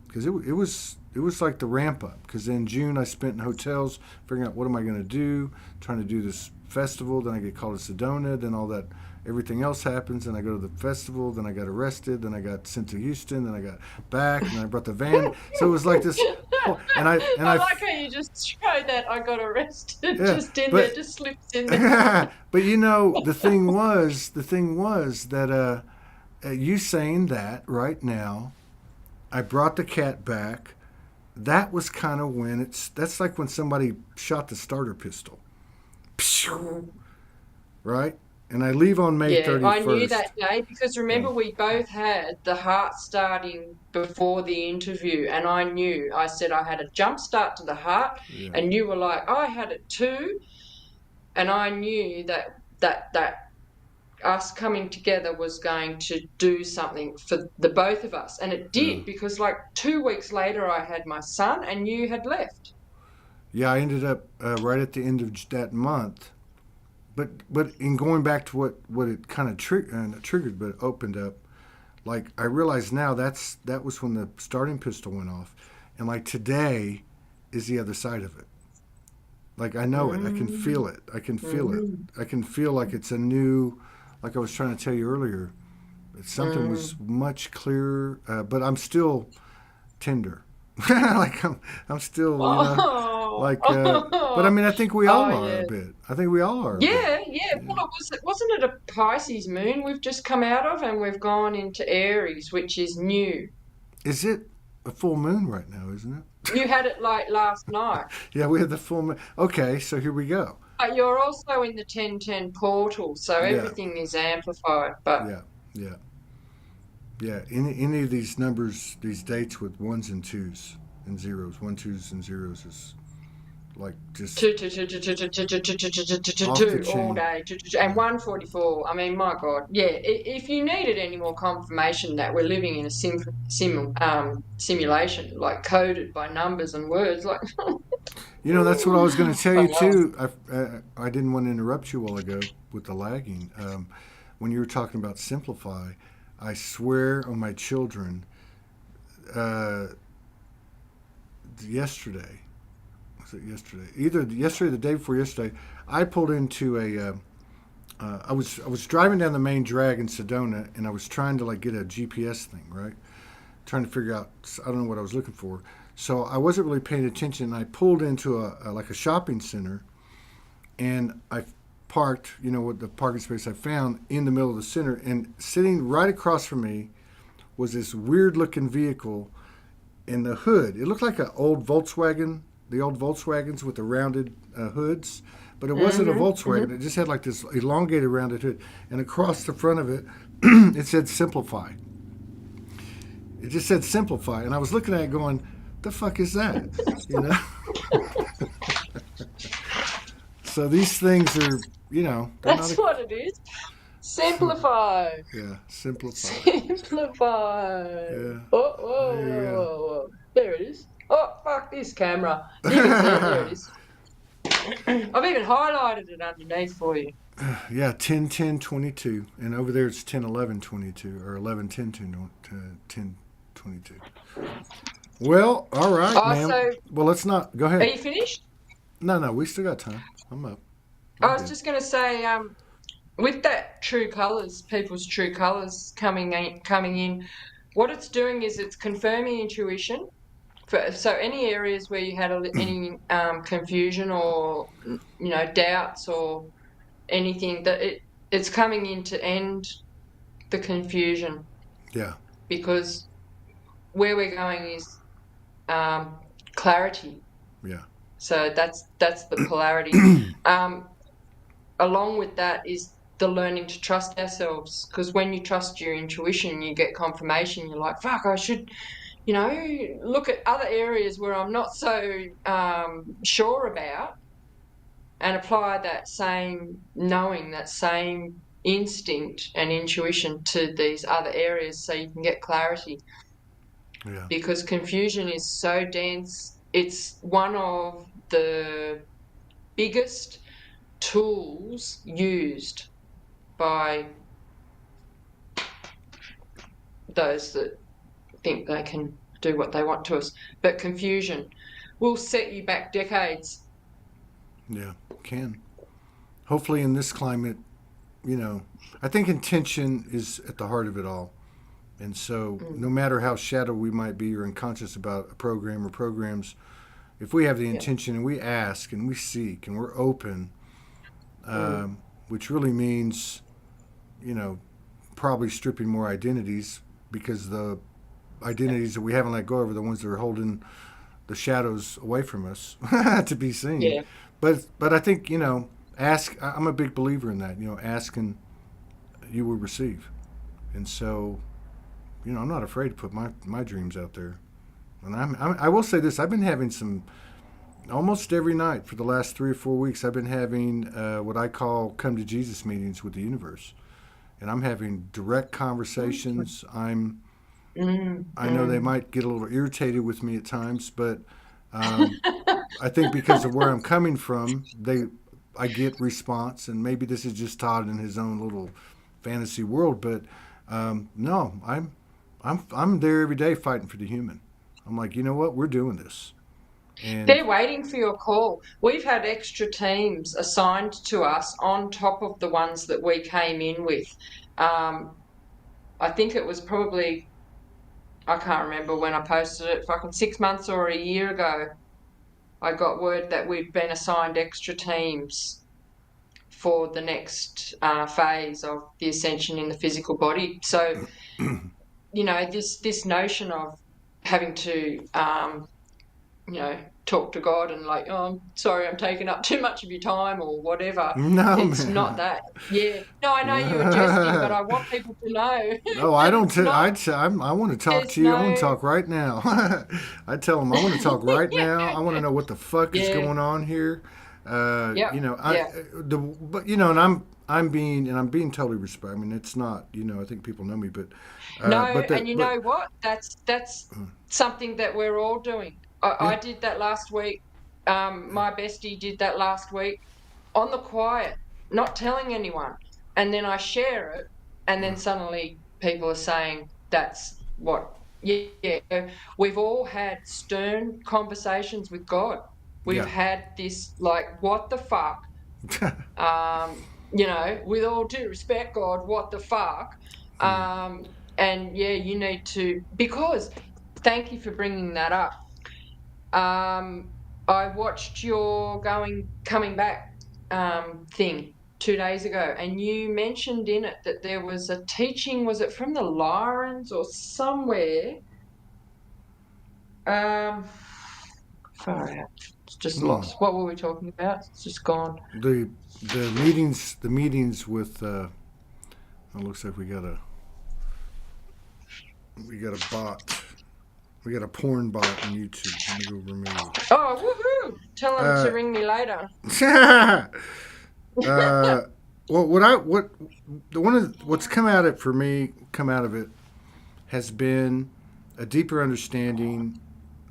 Because it was like the ramp up. Because in June I spent in hotels figuring out what am I going to do, trying to do this festival. Then I get called to Sedona. Then all that everything else happens. And I go to the festival. Then I got arrested. Then I got sent to Houston. Then I got back. And then I brought the van. So it was like this. And I like how you just showed that I got arrested yeah, just in there, but just slips in there. but the thing was that you saying that right now, I brought the cat back. That was kind of when that's like when somebody shot the starter pistol, right? And I leave on May Yeah, thirty I knew that first. day because Yeah, remember we both had the heart starting before the interview, and I knew. I said I had a jump start to the heart, yeah, and you were like, I had it too, and I knew that us coming together was going to do something for the both of us, and it yeah. did because like 2 weeks later I had my son, and you had left. Yeah, I ended up right at the end of that month. But in going back to what it kind of triggered, but opened up. Like I realize now that was when the starting pistol went off, and like today is the other side of it. Like I know it, I can Mm, feel it, I can feel it, mm, I can feel like it's a new, like I was trying to tell you earlier, something was mm. much clearer, but I'm still tender. Like I'm still Oh, like but I mean I think we oh all are a yeah. bit. I think we all are a bit. Yeah, yeah. Yeah. Well, wasn't it a Pisces moon we've just come out of, and we've gone into Aries, which is new. Is it a full moon right now? Isn't it? You had it like last night, Yeah, we had the full moon. Okay, so here we go. but you're also in the 1010 portal, so Yeah, everything is amplified. But yeah, yeah. Yeah, any of these numbers, these dates with ones and twos and zeros, one, twos, and zeros is like just Two, two, two, two, two, two, two, two, two, two, two, two, two, off the two, all chain. day, and Yeah. 144. I mean, my God, yeah. If you needed any more confirmation that we're living in a simulation, like coded by numbers and words, like You know, that's what I was going to tell you something else. too. I didn't want to interrupt you a while ago with the lagging. When you were talking about simplify, I swear on my children, uh, yesterday, was it yesterday? Either yesterday or the day before yesterday, I pulled into a. I was driving down the main drag in Sedona, and I was trying to like get a GPS thing, right? Trying to figure out. I don't know what I was looking for, so I wasn't really paying attention. I pulled into a like a shopping center, and I parked. You know what the parking space I found in the middle of the center, and sitting right across from me was this weird looking vehicle in the hood. It looked like an old Volkswagen, the old Volkswagens with the rounded hoods, but it wasn't a Volkswagen. It just had like this elongated rounded hood, and across the front of it, it said "Simplify." It just said "Simplify," and I was looking at it going, "The fuck is that?" You know. So these things are, they're not. That's what it is. Simplify. Yeah, simplify. Simplify. Yeah, Oh, whoa, there whoa, you whoa, whoa. There it is. Oh, fuck this camera. You can see it. There it is. I've even highlighted it underneath for you. Yeah, 10 10 22, and over there it's 10 11 22 or 11 10 10 22. Well, all right, Oh, man. so Well, let's not go are ahead. you finished? No, we still got time. I'm up. I I'm was good. just going to say, with that true colours, people's true colours coming in, what it's doing is it's confirming intuition. So any areas where you had any confusion or doubts or anything, that it's coming in to end the confusion, Yeah, because where we're going is clarity. yeah, So that's the polarity. Along with that is the learning to trust ourselves, because when you trust your intuition, you get confirmation. You're like, fuck, I should, look at other areas where I'm not so sure about, and apply that same knowing, that same instinct and intuition to these other areas so you can get clarity. yeah, Because confusion is so dense. It's one of the biggest tools used by those that think they can do what they want to us. But confusion will set you back decades. yeah. Can hopefully in this climate, I think intention is at the heart of it all. And so, no matter how shallow we might be or unconscious about a program or programs, if we have the Yeah. intention and we ask and we seek and we're open, which really means, you know, probably stripping more identities, because the identities that we haven't let go of are the ones that are holding the shadows away from us to be seen. Yeah. But I think, ask. I'm a big believer in that. Ask and you will receive. And so, I'm not afraid to put my dreams out there. And I will say this: I've been having some almost every night for the last 3 or 4 weeks. I've been having what I call come to Jesus meetings with the universe, and I'm having direct conversations. I know they might get a little irritated with me at times, but I think because of where I'm coming from, I get response, and maybe this is just Todd in his own little fantasy world, but no, I'm there every day fighting for the human. I'm like, you know what, we're doing this, and They're waiting for your call. We've had extra teams assigned to us on top of the ones that we came in with. Um, I think it was probably, I can't remember when I posted it, fucking 6 months or a year ago. I got word that we've been assigned extra teams for the next phase of the ascension in the physical body. So, this notion of having to, talk to God and like, oh, I'm sorry, I'm taking up too much of your time or whatever. No, It's not man. that. Yeah. No, I know you were jesting, but I want people to know No, I that don't. it's not. I want to talk There's to you. I want to no. talk right now. I tell them I want to talk right now. I want to know what the fuck is Yeah. going on here. Yep. Yeah. I'm being totally respectful. I mean, it's not. I think people know me, but No, but and that you but know what? That's something that we're all doing. I yeah. did that last week. My bestie did that last week on the quiet, not telling anyone. And then I share it, and then suddenly people are saying that's what. Yeah, we've all had stern conversations with God. We've Yeah. had this like, what the fuck? With all due respect, God, what the fuck? And yeah, you need to, because thank you for bringing that up. I watched your coming back thing 2 days ago, and you mentioned in it that there was a teaching, was it from the Lyrans or somewhere? Um, Far out. It's just Hmm. lost. What were we talking about? It's just gone. the the meetings with it looks like we got a bot. We got a porn bot on YouTube. Let me go remove Oh, woohoo! Tell them to it. ring me later. Uh, well, what's come out of it has been a deeper understanding.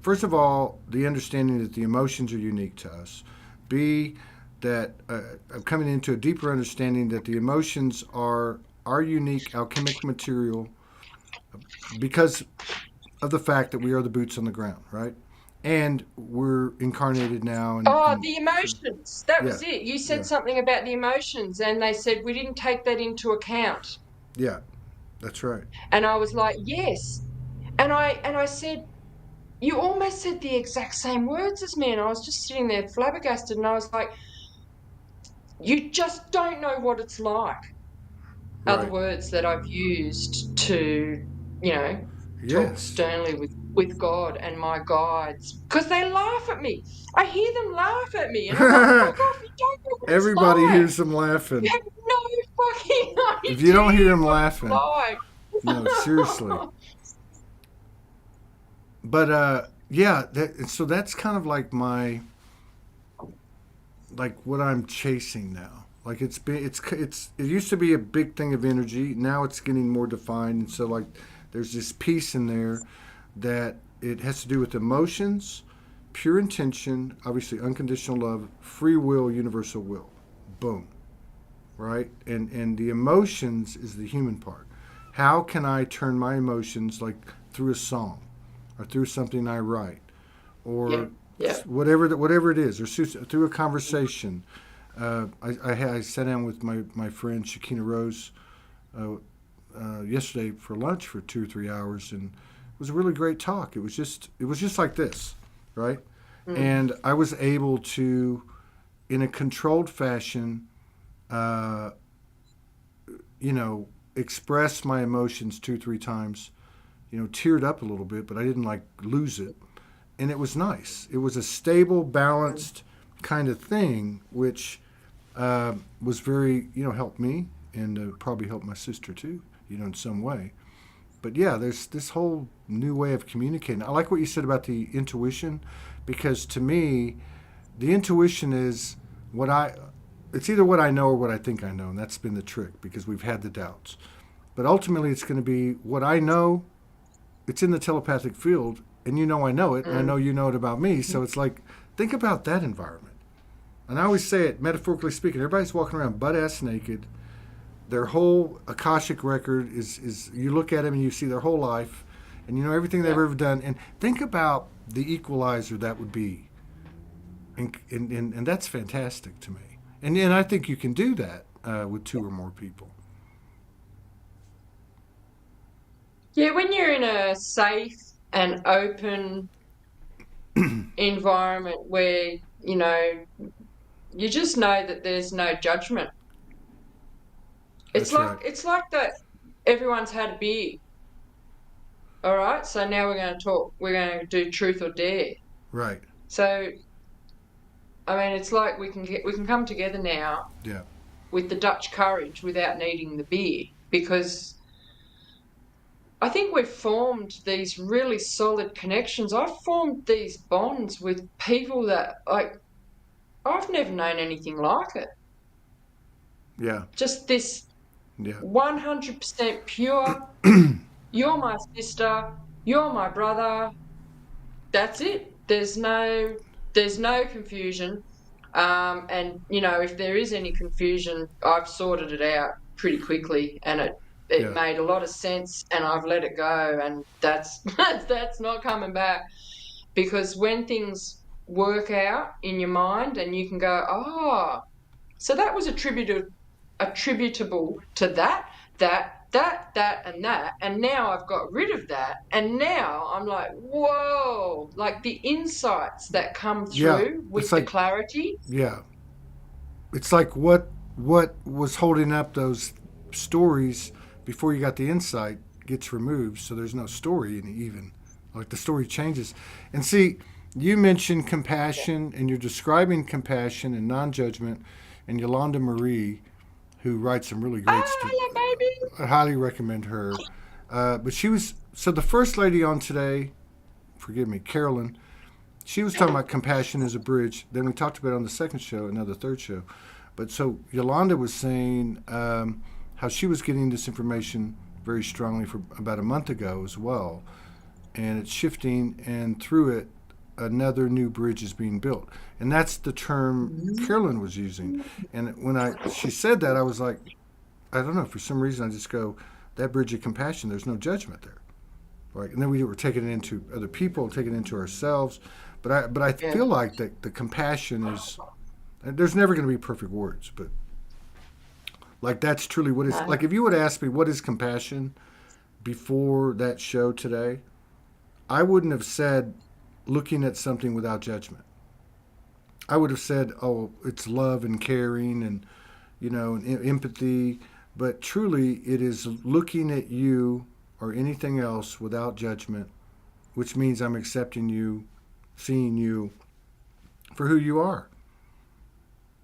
First of all, the understanding that the emotions are unique to us. B, that I'm coming into a deeper understanding that the emotions are our unique alchemic material because of the fact that we are the boots on the ground, right? And we're incarnated now, Oh, and the emotions. That yeah, was it. You yeah, said something about the emotions, and they said we didn't take that into account. yeah. That's right. And I was like, yes. And I said, you almost said the exact same words as me. And I was just sitting there flabbergasted, and I was like, you just don't know what it's like. Are the Right. words that I've used to, you know, talk Yes. sternly with God and my guides, because they laugh at me. I hear them laugh at me, and I'm like, fuck off! You don't know what it's Everybody like. hears them You laughing. have no fucking If you don't hear idea them what it's laughing, no, seriously. like. But yeah. So that's kind of like what I'm chasing now. Like it used to be a big thing of energy. Now it's getting more defined, and so like there's this piece in there that it has to do with emotions, pure intention, obviously unconditional love, free will, universal will. Boom. Right? And the emotions is the human part. How can I turn my emotions like through a song or through something I write Yeah, or yeah. whatever it is or through a conversation. I sat down with my friend Shakina Rose yesterday for lunch for 2 or 3 hours, and it was a really great talk. It was just like this, right? Mm. And I was able to, in a controlled fashion, uh, express my emotions 2 3 times. Teared up a little bit, but I didn't like lose it, and it was nice. It was a stable, balanced kind of thing, which was very, helped me and probably helped my sister too, in some way. But yeah, there's this whole new way of communicating. I like what you said about the intuition, because to me, the intuition is what I. It's either what I know or what I think I know, and that's been the trick because we've had the doubts. But ultimately, it's going to be what I know. It's in the telepathic field, and I know it, and I know Mm. you know it about me. So it's like, think about that environment. And I always say it, metaphorically speaking, everybody's walking around butt ass naked. Their whole Akashic record is you look at them and you see their whole life, and you know everything they've Yeah. ever done. And think about the equalizer that would be. And that's fantastic to me. And I think you can do that with two or more people. Yeah, when you're in a safe and open environment where, you just know that there's no judgment. It's That's like right. it's like that everyone's had a beer. All right, so now we're going to talk. We're going to do truth or dare. Right. So, I mean, it's like we can come together now Yeah. with the Dutch courage without needing the beer, because I think we've formed these really solid connections. I've formed these bonds with people that, like, I've never known anything like it. Yeah. Just this Yeah. 100% pure, you're my sister, you're my brother. That's it. There's no confusion. And if there is any confusion, I've sorted it out pretty quickly, and it Yeah. made a lot of sense, and I've let it go, and that's that's not coming back. Because when things work out in your mind, and you can go, oh, so that was attributable to that, and now I've got rid of that, and now I'm like, whoa, like the insights that come Yeah. through It's with the like, clarity. yeah. It's like what was holding up those stories before you got the insight gets removed, so there's no story in it even. Like the story changes. And see, you mentioned compassion, and you're describing compassion and non-judgment, and Yolanda Marie, who writes some really great stuff. Hello, baby. I highly recommend her. But she was so the first lady on today. Forgive me, Carolyn. She was talking about compassion as a bridge. Then we talked about it on the second show, and now the third show. But so Yolanda was saying how she was getting this information very strongly for about a month ago as well, and it's shifting, and through it, another new bridge is being built, and that's the term Carolyn was using. And when she said that, I was like, I don't know, for some reason I just go, that bridge of compassion. There's no judgment there, right? And then we were taking it into other people, taking it into ourselves. But I Yeah. feel like that the compassion is. There's never going to be perfect words, but like that's truly what is. No. Like if you would ask me what is compassion before that show today, I wouldn't have said looking at something without judgment. I would have said, oh, it's love and caring and and empathy. But truly, it is looking at you or anything else without judgment, which means I'm accepting you, seeing you for who you are.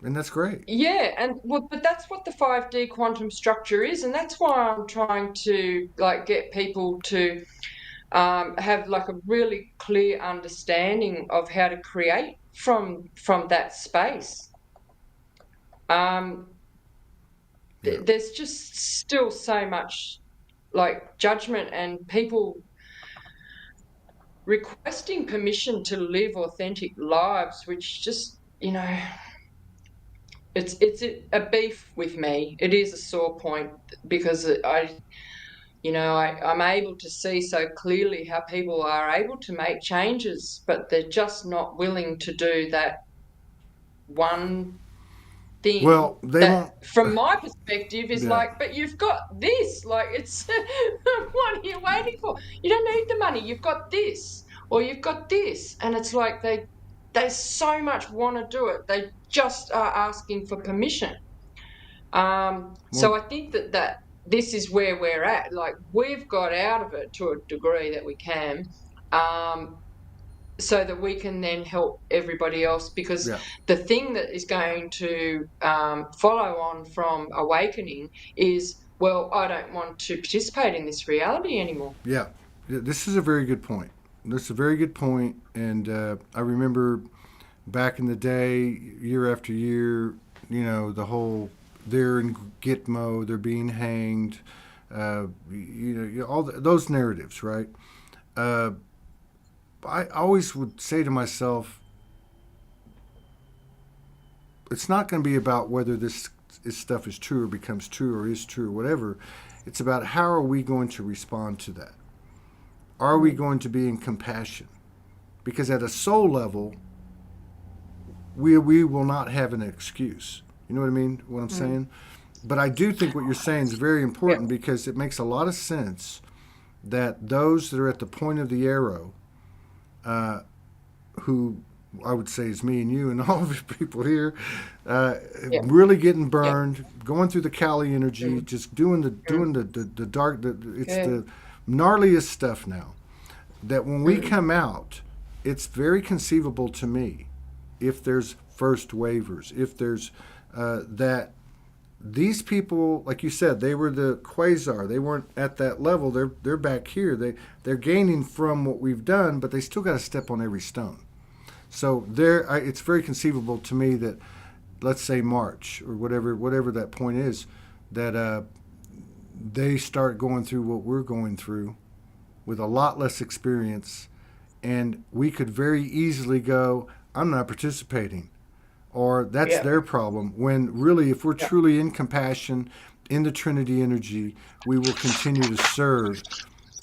And that's great. Yeah, and well, but that's what the 5D quantum structure is, and that's why I'm trying to like get people to have like a really clear understanding of how to create from that space. Um, Yeah. there's just still so much like judgment and people requesting permission to live authentic lives, which just it's a beef with me. It is a sore point because I'm able to see so clearly how people are able to make changes, but they're just not willing to do that one thing Well, they won't. that, from my perspective, is Yeah. like, but you've got this. Like, it's what are you waiting for? You don't need the money. You've got this, or you've got this, and it's like they so much want to do it. They just are asking for permission. So Well, I think that this is where we're at. Like, we've got out of it to a degree that we can, so that we can then help everybody else. Because yeah. the thing that is going to follow on from awakening is, well, I don't want to participate in this reality anymore. Yeah. This is a very good point. This is a very good point. And I remember back in the day, year after year, the whole they're in Gitmo, they're being hanged, all those narratives, right? Uh, I always would say to myself, it's not going to be about whether this stuff is true or becomes true or is true or whatever. It's about how are we going to respond to that? Are we going to be in compassion? Because at a soul level, we will not have an excuse. You know what I mean? What I'm saying? But I do think what you're saying is very important because it makes a lot of sense that those that are at the point of the arrow, who I would say is me and you and all of the people here, really getting burned, going through the Kali energy, just doing the dark, it's the gnarliest stuff now. That when we come out, it's very conceivable to me, if there's first waivers, if there's that these people, like you said, they were the quasar. They weren't at that level. They're back here. They're gaining from what we've done, but they still got to step on every stone. So it's very conceivable to me that, let's say March or whatever that point is, that they start going through what we're going through with a lot less experience, and we could very easily go, I'm not participating, or that's their problem, when really, if we're truly in compassion, in the Trinity energy, we will continue to serve,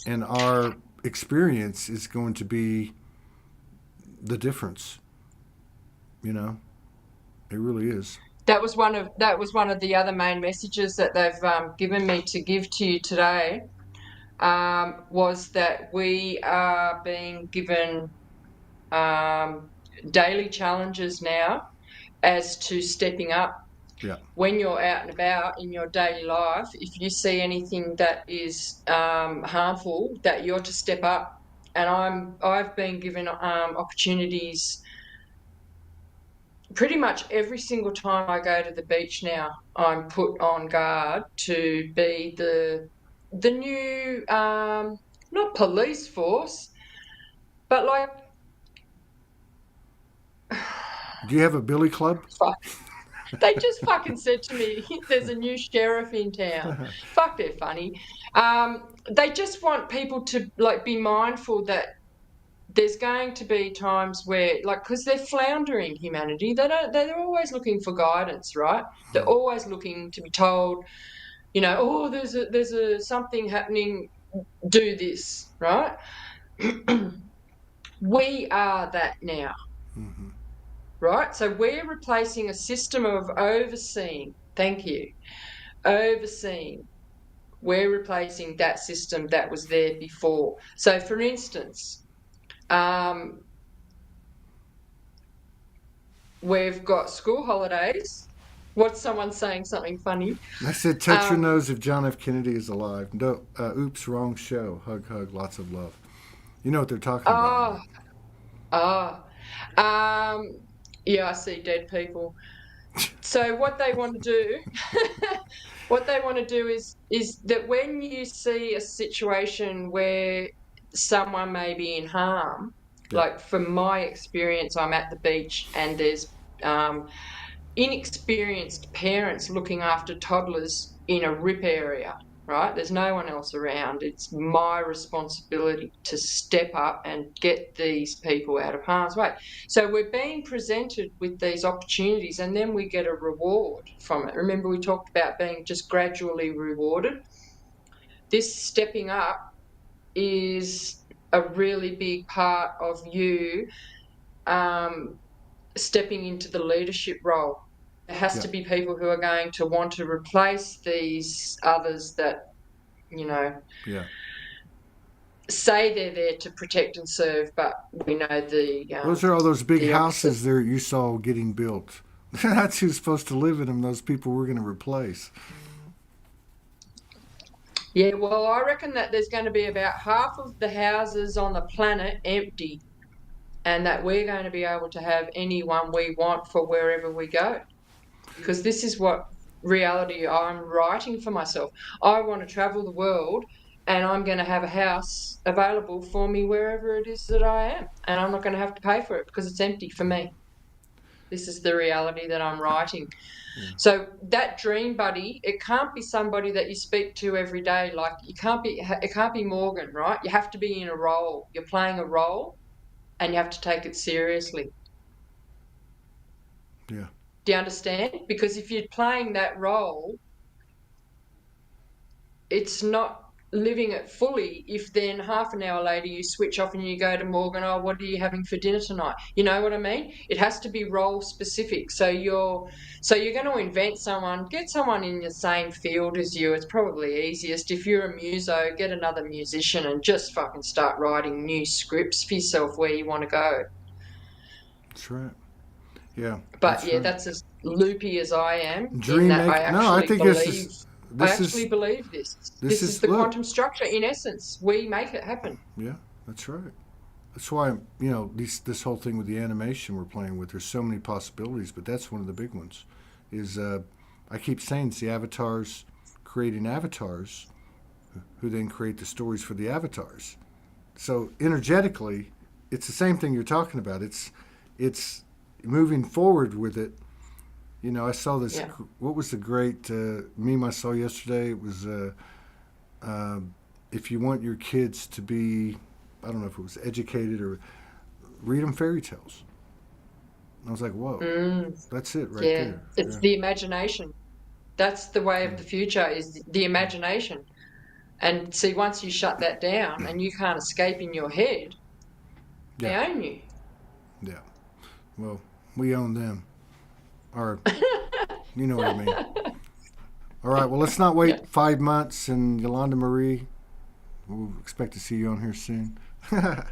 and our experience is going to be the difference. You know, it really is. That was one of the other main messages that they've given me to give to you today. Was that we are being given daily challenges now as to stepping up. Yeah. When you're out and about in your daily life, if you see anything that is harmful, that you're to step up. And I've been given opportunities pretty much every single time I go to the beach now. I'm put on guard to be the new not police force, but like. Do you have a billy club? Fuck. They just fucking said to me, there's a new sheriff in town. Fuck, they're funny. They just want people to like be mindful that there's going to be times where, like, because they're floundering humanity. They're always looking for guidance, right? They're always looking to be told, you know, oh, there's a something happening, do this, right? We are that now. Mm-hmm. Right? So we're replacing a system of overseeing. Thank you. Overseeing. We're replacing that system that was there before. So, for instance, we've got school holidays. What's someone saying something funny? I said, touch your nose if John F. Kennedy is alive. No, oops, wrong show. Hug, hug, lots of love. You know what they're talking about. Yeah, I see dead people. So what they want to do, is that when you see a situation where someone may be in harm, like from my experience, I'm at the beach and there's inexperienced parents looking after toddlers in a rip area, right? There's no one else around. It's my responsibility to step up and get these people out of harm's way. So we're being presented with these opportunities and then we get a reward from it. Remember, we talked about being just gradually rewarded. This stepping up is a really big part of you stepping into the leadership role. There has to be people who are going to want to replace these others that, you know, say they're there to protect and serve, but we know those are all those big houses there you saw getting built. That's who's supposed to live in them, those people we're going to replace. Yeah, well, I reckon that there's going to be about half of the houses on the planet empty, and that we're going to be able to have anyone we want for wherever we go. Because this is what reality I'm writing for myself. I want to travel the world and I'm going to have a house available for me wherever it is that I am. And I'm not going to have to pay for it because it's empty for me. This is the reality that I'm writing. Yeah. So that dream buddy, it can't be somebody that you speak to every day. Like it can't be Morgan, right? You have to be in a role. You're playing a role and you have to take it seriously. Yeah. Do you understand? Because if you're playing that role, it's not living it fully if then half an hour later you switch off and you go to Morgan, oh, what are you having for dinner tonight? You know what I mean? It has to be role specific. So you're going to invent someone, get someone in the same field as you. It's probably easiest. If you're a muso, get another musician and just fucking start writing new scripts for yourself where you want to go. That's right. Yeah. But yeah, that's as loopy as I am. Dream in that I think believe, I actually believe this. This is the quantum structure. In essence, we make it happen. Yeah, that's right. That's why, this whole thing with the animation we're playing with, there's so many possibilities, but that's one of the big ones. Is I keep saying it's the avatars creating avatars who then create the stories for the avatars. So energetically, it's the same thing you're talking about. It's moving forward with it. I saw this. Yeah. What was the great meme I saw yesterday? It was if you want your kids to be, I don't know if it was educated or read them fairy tales. And I was like, whoa, that's it right there. It's the imagination. That's the way of the future, is the imagination. And see, once you shut that down and you can't escape in your head, they own you. Yeah. Well, we own them. Or, you know what I mean. All right, well, let's not wait 5 months. And Yolanda Marie, we'll expect to see you on here soon. I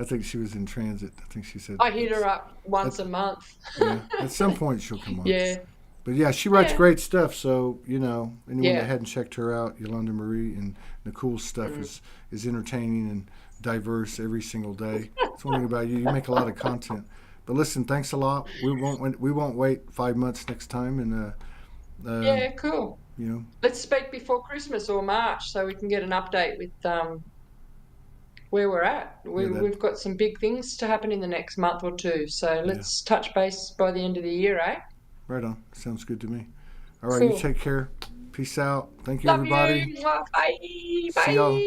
think she was in transit. I think she said. I hit her up once a month. Yeah, at some point she'll come on. Yeah. But yeah, she writes great stuff. So, anyone that hadn't checked her out, Yolanda Marie and Nikool's stuff is entertaining and diverse every single day. It's one thing about you. You make a lot of content. But listen, thanks a lot. We won't wait 5 months next time. And cool. Let's speak before Christmas or March so we can get an update with where we're at. We've got some big things to happen in the next month or two. So let's touch base by the end of the year, eh? Right on. Sounds good to me. All right, cool. You take care. Peace out. Thank you, Love everybody. You. Bye. See y'all.